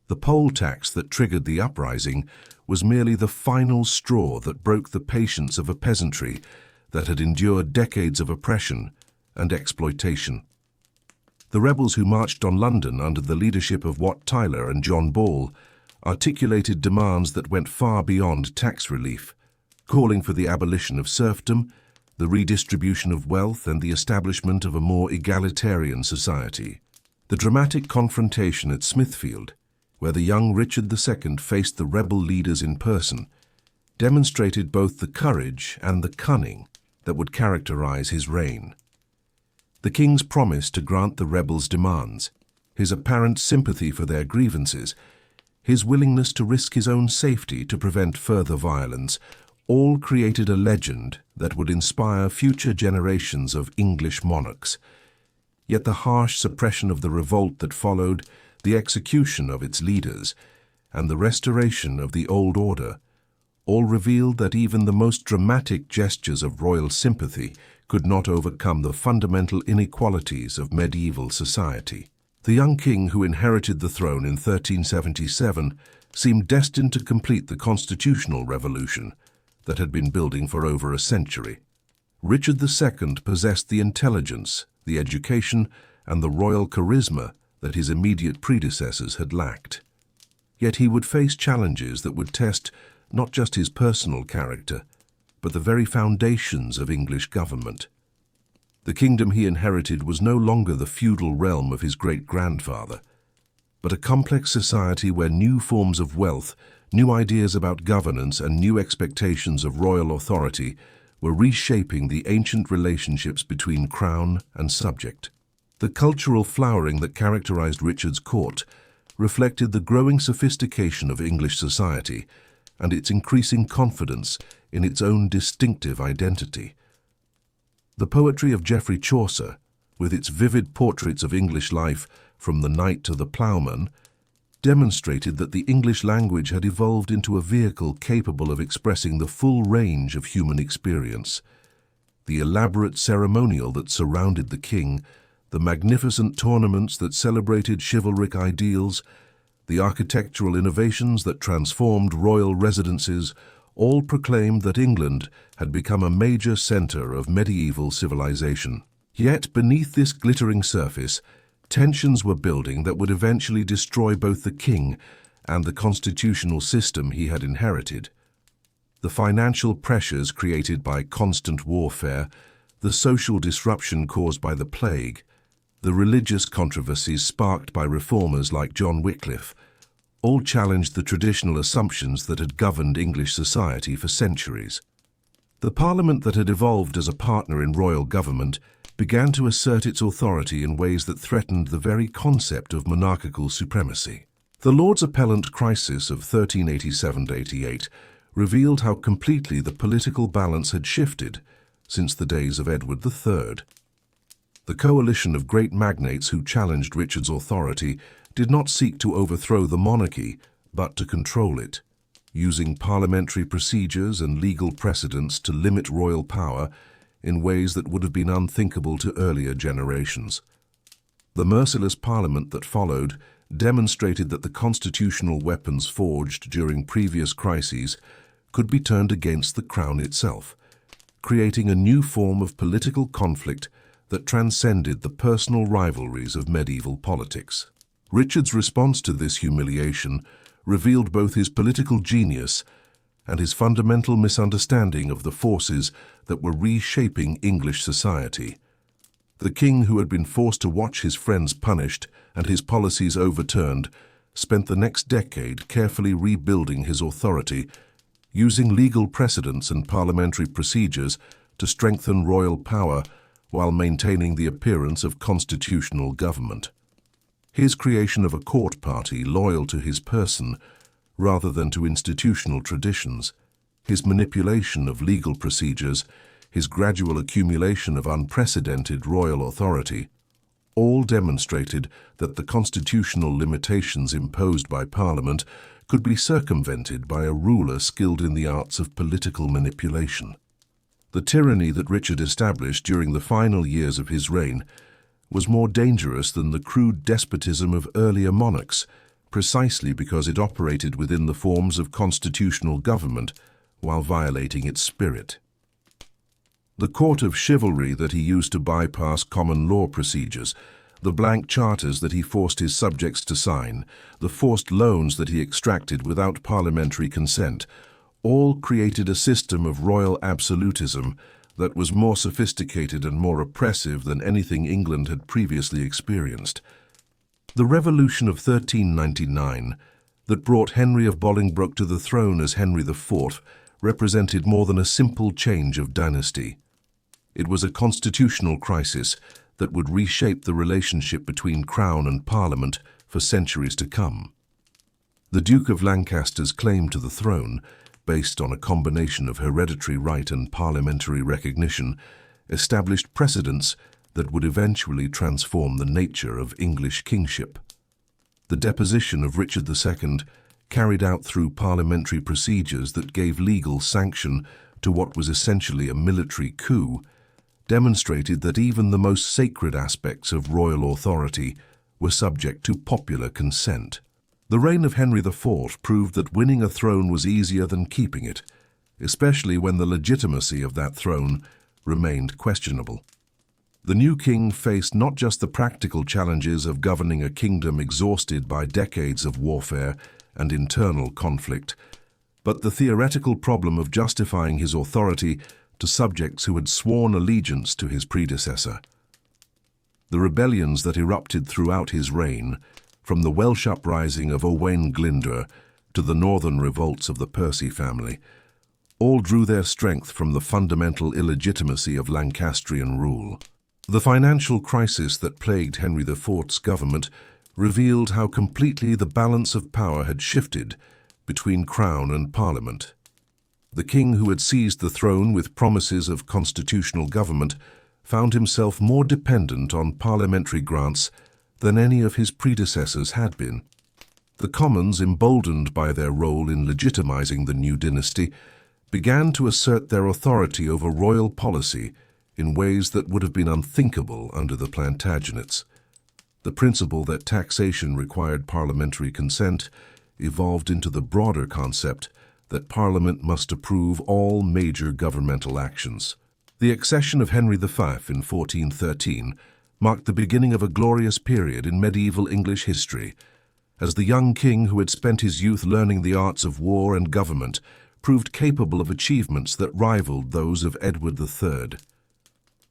The poll tax that triggered the uprising was merely the final straw that broke the patience of a peasantry that had endured decades of oppression and exploitation. The rebels who marched on London under the leadership of Wat Tyler and John Ball articulated demands that went far beyond tax relief, calling for the abolition of serfdom, the redistribution of wealth, and the establishment of a more egalitarian society. The dramatic confrontation at Smithfield, where the young Richard II faced the rebel leaders in person, demonstrated both the courage and the cunning that would characterize his reign. The king's promise to grant the rebels' demands, his apparent sympathy for their grievances, his willingness to risk his own safety to prevent further violence, all created a legend that would inspire future generations of English monarchs. Yet the harsh suppression of the revolt that followed, the execution of its leaders, and the restoration of the old order, all revealed that even the most dramatic gestures of royal sympathy could not overcome the fundamental inequalities of medieval society. The young king who inherited the throne in 1377 seemed destined to complete the constitutional revolution that had been building for over a century. Richard II possessed the intelligence, the education, and the royal charisma that his immediate predecessors had lacked. Yet he would face challenges that would test not just his personal character, but the very foundations of English government. The kingdom he inherited was no longer the feudal realm of his great-grandfather, but a complex society where new forms of wealth, new ideas about governance, and new expectations of royal authority were reshaping the ancient relationships between crown and subject. The cultural flowering that characterized Richard's court reflected the growing sophistication of English society and its increasing confidence in its own distinctive identity. The poetry of Geoffrey Chaucer, with its vivid portraits of English life from the knight to the ploughman, demonstrated that the English language had evolved into a vehicle capable of expressing the full range of human experience. The elaborate ceremonial that surrounded the king, the magnificent tournaments that celebrated chivalric ideals, the architectural innovations that transformed royal residences, all proclaimed that England had become a major center of medieval civilization. Yet beneath this glittering surface, tensions were building that would eventually destroy both the king and the constitutional system he had inherited. The financial pressures created by constant warfare, the social disruption caused by the plague, the religious controversies sparked by reformers like John Wycliffe, all challenged the traditional assumptions that had governed English society for centuries. The Parliament that had evolved as a partner in royal government began to assert its authority in ways that threatened the very concept of monarchical supremacy. The Lords Appellant crisis of 1387–88 revealed how completely the political balance had shifted since the days of Edward III. The coalition of great magnates who challenged Richard's authority did not seek to overthrow the monarchy, but to control it, using parliamentary procedures and legal precedents to limit royal power in ways that would have been unthinkable to earlier generations. The merciless parliament that followed demonstrated that the constitutional weapons forged during previous crises could be turned against the crown itself, creating a new form of political conflict that transcended the personal rivalries of medieval politics. Richard's response to this humiliation revealed both his political genius and his fundamental misunderstanding of the forces that were reshaping English society. The king, who had been forced to watch his friends punished and his policies overturned, spent the next decade carefully rebuilding his authority, using legal precedents and parliamentary procedures to strengthen royal power while maintaining the appearance of constitutional government. His creation of a court party loyal to his person rather than to institutional traditions, his manipulation of legal procedures, his gradual accumulation of unprecedented royal authority, all demonstrated that the constitutional limitations imposed by Parliament could be circumvented by a ruler skilled in the arts of political manipulation. The tyranny that Richard established during the final years of his reign was more dangerous than the crude despotism of earlier monarchs, precisely because it operated within the forms of constitutional government while violating its spirit. The court of chivalry that he used to bypass common law procedures, the blank charters that he forced his subjects to sign, the forced loans that he extracted without parliamentary consent, all created a system of royal absolutism that was more sophisticated and more oppressive than anything England had previously experienced. The Revolution of 1399, that brought Henry of Bolingbroke to the throne as Henry IV, represented more than a simple change of dynasty. It was a constitutional crisis that would reshape the relationship between Crown and Parliament for centuries to come. The Duke of Lancaster's claim to the throne based on a combination of hereditary right and parliamentary recognition, established precedents that would eventually transform the nature of English kingship. The deposition of Richard II, carried out through parliamentary procedures that gave legal sanction to what was essentially a military coup, demonstrated that even the most sacred aspects of royal authority were subject to popular consent. The reign of Henry IV proved that winning a throne was easier than keeping it, especially when the legitimacy of that throne remained questionable. The new king faced not just the practical challenges of governing a kingdom exhausted by decades of warfare and internal conflict, but the theoretical problem of justifying his authority to subjects who had sworn allegiance to his predecessor. The rebellions that erupted throughout his reign, from the Welsh uprising of Owain Glyndwr to the northern revolts of the Percy family, all drew their strength from the fundamental illegitimacy of Lancastrian rule. The financial crisis that plagued Henry IV's government revealed how completely the balance of power had shifted between Crown and Parliament. The king who had seized the throne with promises of constitutional government found himself more dependent on parliamentary grants than any of his predecessors had been. The Commons, emboldened by their role in legitimizing the new dynasty, began to assert their authority over royal policy in ways that would have been unthinkable under the Plantagenets. The principle that taxation required parliamentary consent evolved into the broader concept that Parliament must approve all major governmental actions. The accession of Henry V in 1413 marked the beginning of a glorious period in medieval English history, as the young king who had spent his youth learning the arts of war and government proved capable of achievements that rivaled those of Edward III.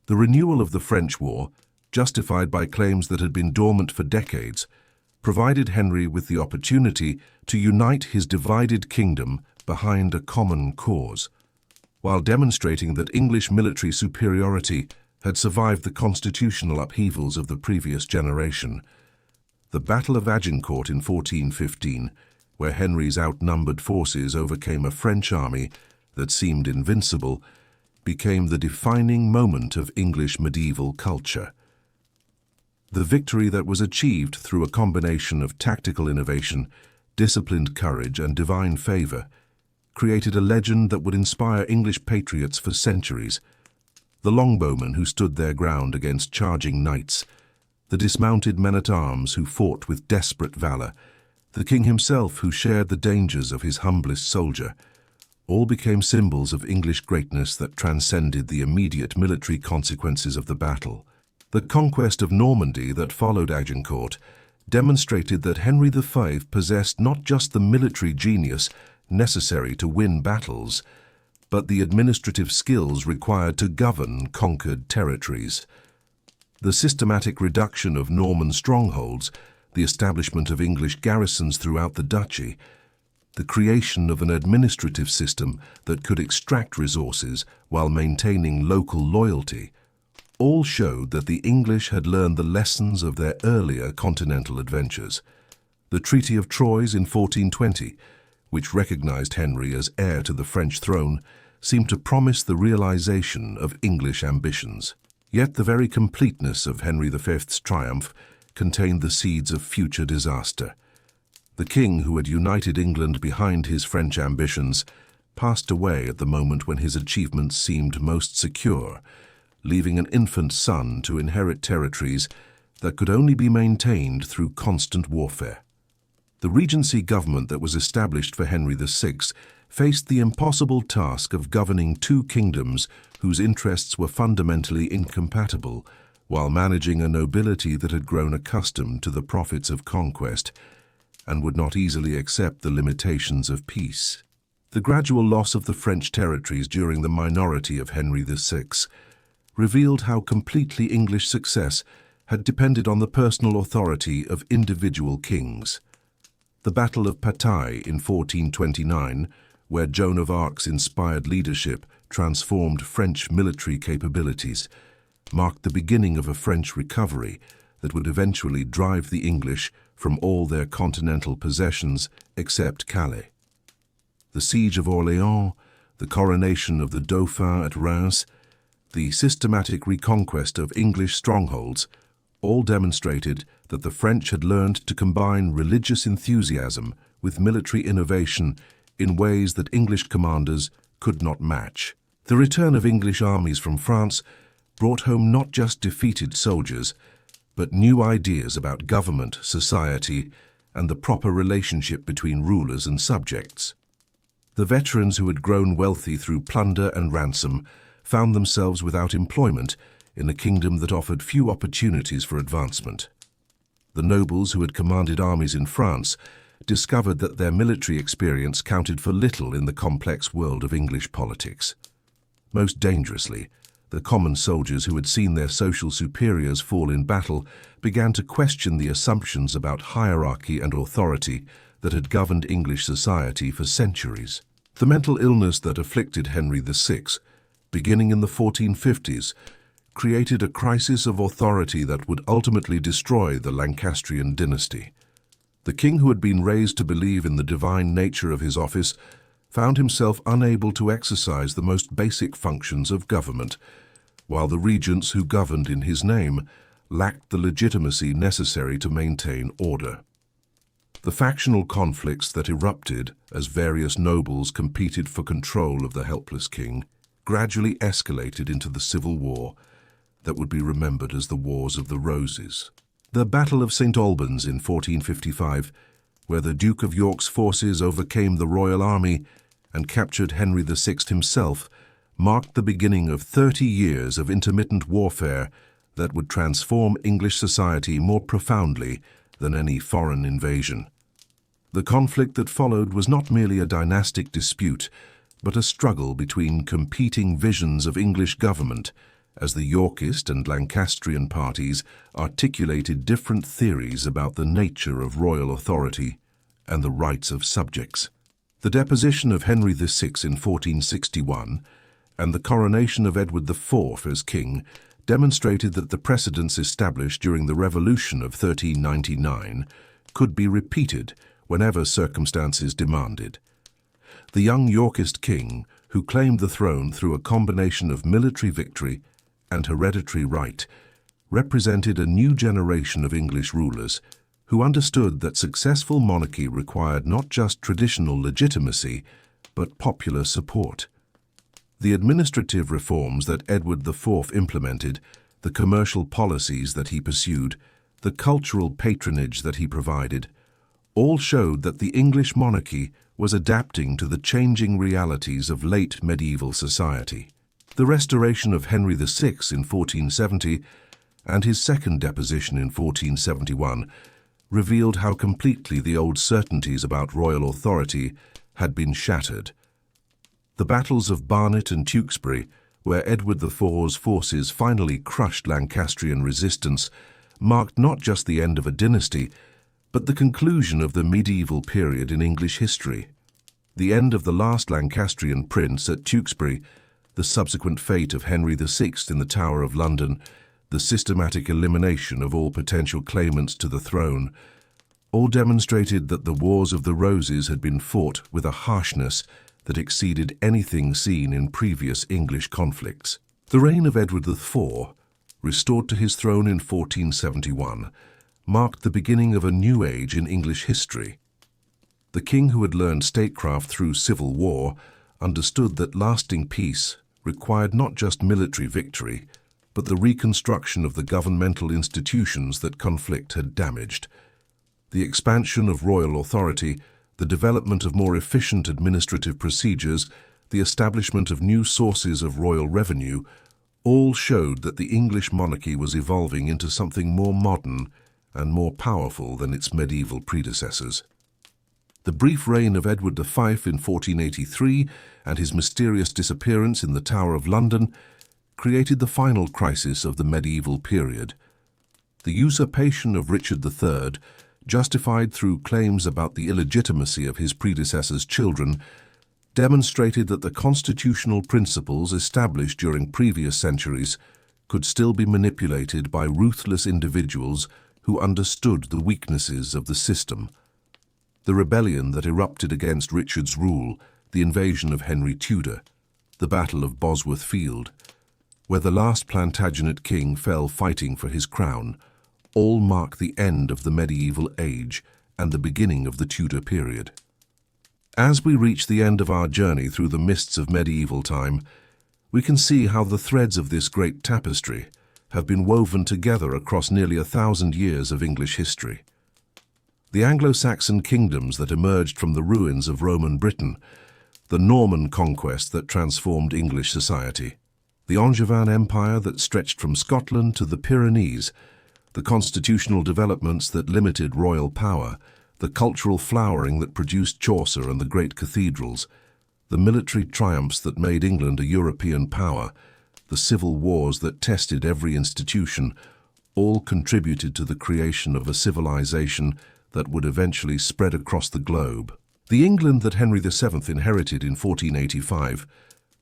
The renewal of the French War, justified by claims that had been dormant for decades, provided Henry with the opportunity to unite his divided kingdom behind a common cause, while demonstrating that English military superiority had survived the constitutional upheavals of the previous generation. The Battle of Agincourt in 1415, where Henry's outnumbered forces overcame a French army that seemed invincible, became the defining moment of English medieval culture. The victory that was achieved through a combination of tactical innovation, disciplined courage, and divine favor created a legend that would inspire English patriots for centuries. The longbowmen who stood their ground against charging knights, the dismounted men-at-arms who fought with desperate valor, the king himself who shared the dangers of his humblest soldier, all became symbols of English greatness that transcended the immediate military consequences of the battle. The conquest of Normandy that followed Agincourt demonstrated that Henry V possessed not just the military genius necessary to win battles, but the administrative skills required to govern conquered territories. The systematic reduction of Norman strongholds, the establishment of English garrisons throughout the duchy, the creation of an administrative system that could extract resources while maintaining local loyalty, all showed that the English had learned the lessons of their earlier continental adventures. The Treaty of Troyes in 1420, which recognized Henry as heir to the French throne, seemed to promise the realization of English ambitions. Yet the very completeness of Henry V's triumph contained the seeds of future disaster. The king who had united England behind his French ambitions passed away at the moment when his achievements seemed most secure, leaving an infant son to inherit territories that could only be maintained through constant warfare. The Regency government that was established for Henry VI faced the impossible task of governing two kingdoms whose interests were fundamentally incompatible, while managing a nobility that had grown accustomed to the profits of conquest and would not easily accept the limitations of peace. The gradual loss of the French territories during the minority of Henry VI revealed how completely English success had depended on the personal authority of individual kings. The Battle of Patay in 1429, where Joan of Arc's inspired leadership transformed French military capabilities, marked the beginning of a French recovery that would eventually drive the English from all their continental possessions except Calais. the siege of Orléans, the coronation of the Dauphin at Reims, the systematic reconquest of English strongholds, all demonstrated that the French had learned to combine religious enthusiasm with military innovation in ways that English commanders could not match. The return of English armies from France brought home not just defeated soldiers, but new ideas about government, society, and the proper relationship between rulers and subjects. The veterans who had grown wealthy through plunder and ransom found themselves without employment in a kingdom that offered few opportunities for advancement. The nobles who had commanded armies in France discovered that their military experience counted for little in the complex world of English politics. Most dangerously, the common soldiers who had seen their social superiors fall in battle began to question the assumptions about hierarchy and authority that had governed English society for centuries. The mental illness that afflicted Henry VI, beginning in the 1450s, created a crisis of authority that would ultimately destroy the Lancastrian dynasty. The king, who had been raised to believe in the divine nature of his office, found himself unable to exercise the most basic functions of government, while the regents who governed in his name lacked the legitimacy necessary to maintain order. The factional conflicts that erupted as various nobles competed for control of the helpless king gradually escalated into the civil war that would be remembered as the Wars of the Roses. The Battle of St. Albans in 1455, where the Duke of York's forces overcame the royal army and captured Henry VI himself, marked the beginning of 30 years of intermittent warfare that would transform English society more profoundly than any foreign invasion. The conflict that followed was not merely a dynastic dispute, but a struggle between competing visions of English government, as the Yorkist and Lancastrian parties articulated different theories about the nature of royal authority and the rights of subjects. The deposition of Henry VI in 1461 and the coronation of Edward IV as king demonstrated that the precedents established during the Revolution of 1399 could be repeated whenever circumstances demanded. The young Yorkist king, who claimed the throne through a combination of military victory and hereditary right, represented a new generation of English rulers who understood that successful monarchy required not just traditional legitimacy, but popular support. The administrative reforms that Edward IV implemented, the commercial policies that he pursued, the cultural patronage that he provided, all showed that the English monarchy was adapting to the changing realities of late medieval society. The restoration of Henry VI in 1470 and his second deposition in 1471 revealed how completely the old certainties about royal authority had been shattered. The battles of Barnet and Tewkesbury, where Edward IV's forces finally crushed Lancastrian resistance, marked not just the end of a dynasty, but the conclusion of the medieval period in English history. The end of the last Lancastrian prince at Tewkesbury, the subsequent fate of Henry VI in the Tower of London, the systematic elimination of all potential claimants to the throne, all demonstrated that the Wars of the Roses had been fought with a harshness that exceeded anything seen in previous English conflicts. The reign of Edward IV, restored to his throne in 1471, marked the beginning of a new age in English history. The king, who had learned statecraft through civil war, understood that lasting peace required not just military victory, but the reconstruction of the governmental institutions that conflict had damaged. The expansion of royal authority, the development of more efficient administrative procedures, the establishment of new sources of royal revenue, all showed that the English monarchy was evolving into something more modern and more powerful than its medieval predecessors. The brief reign of Edward V in 1483 and his mysterious disappearance in the Tower of London created the final crisis of the medieval period. The usurpation of Richard III, justified through claims about the illegitimacy of his predecessor's children, demonstrated that the constitutional principles established during previous centuries could still be manipulated by ruthless individuals who understood the weaknesses of the system. The rebellion that erupted against Richard's rule, the invasion of Henry Tudor, the Battle of Bosworth Field, where the last Plantagenet king fell fighting for his crown, all mark the end of the medieval age and the beginning of the Tudor period. As we reach the end of our journey through the mists of medieval time, we can see how the threads of this great tapestry have been woven together across nearly 1,000 years of English history. The Anglo-Saxon kingdoms that emerged from the ruins of Roman Britain, the Norman conquest that transformed English society, the Angevin Empire that stretched from Scotland to the Pyrenees, the constitutional developments that limited royal power, the cultural flowering that produced Chaucer and the great cathedrals, the military triumphs that made England a European power, the civil wars that tested every institution, all contributed to the creation of a civilization that would eventually spread across the globe. The England that Henry VII inherited in 1485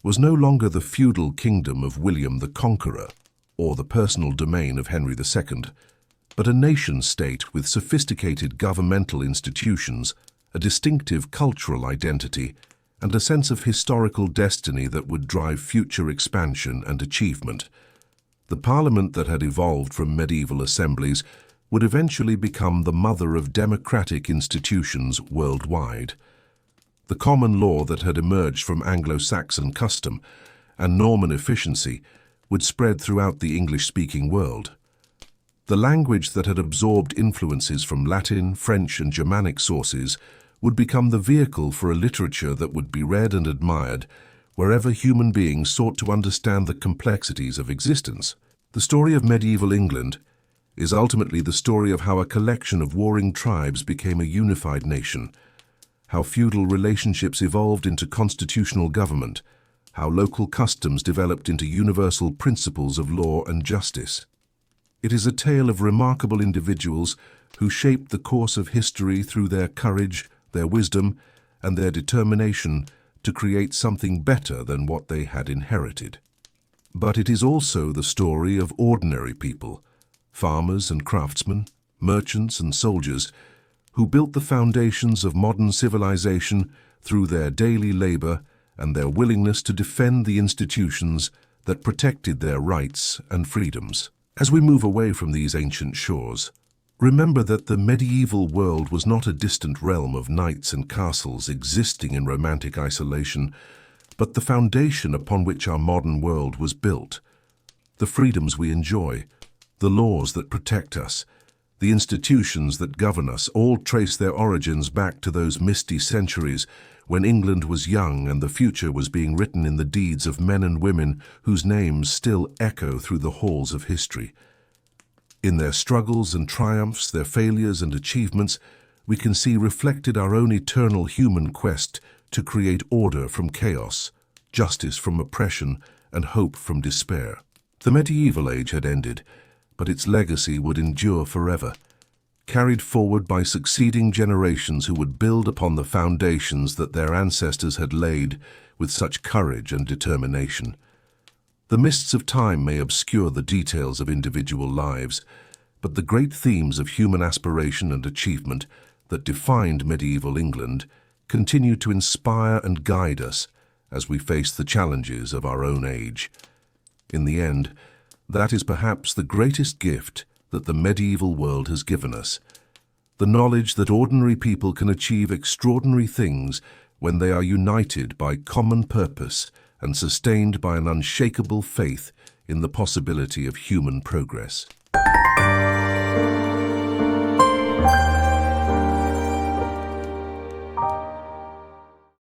was no longer the feudal kingdom of William the Conqueror or the personal domain of Henry II, but a nation-state with sophisticated governmental institutions, a distinctive cultural identity, and a sense of historical destiny that would drive future expansion and achievement. The Parliament that had evolved from medieval assemblies would eventually become the mother of democratic institutions worldwide. The common law that had emerged from Anglo-Saxon custom and Norman efficiency would spread throughout the English-speaking world. The language that had absorbed influences from Latin, French, and Germanic sources would become the vehicle for a literature that would be read and admired wherever human beings sought to understand the complexities of existence. The story of medieval England is ultimately the story of how a collection of warring tribes became a unified nation, how feudal relationships evolved into constitutional government, how local customs developed into universal principles of law and justice. It is a tale of remarkable individuals who shaped the course of history through their courage, their wisdom, and their determination to create something better than what they had inherited. But it is also the story of ordinary people, farmers and craftsmen, merchants and soldiers, who built the foundations of modern civilization through their daily labor and their willingness to defend the institutions that protected their rights and freedoms. As we move away from these ancient shores, remember that the medieval world was not a distant realm of knights and castles existing in romantic isolation, but the foundation upon which our modern world was built. The freedoms we enjoy, the laws that protect us, the institutions that govern us all trace their origins back to those misty centuries when England was young and the future was being written in the deeds of men and women whose names still echo through the halls of history. In their struggles and triumphs, their failures and achievements, we can see reflected our own eternal human quest to create order from chaos, justice from oppression, and hope from despair. The medieval age had ended, but its legacy would endure forever, carried forward by succeeding generations who would build upon the foundations that their ancestors had laid with such courage and determination. The mists of time may obscure the details of individual lives, but the great themes of human aspiration and achievement that defined medieval England continue to inspire and guide us as we face the challenges of our own age. In the end, that is perhaps the greatest gift that the medieval world has given us, the knowledge that ordinary people can achieve extraordinary things when they are united by common purpose and sustained by an unshakable faith in the possibility of human progress.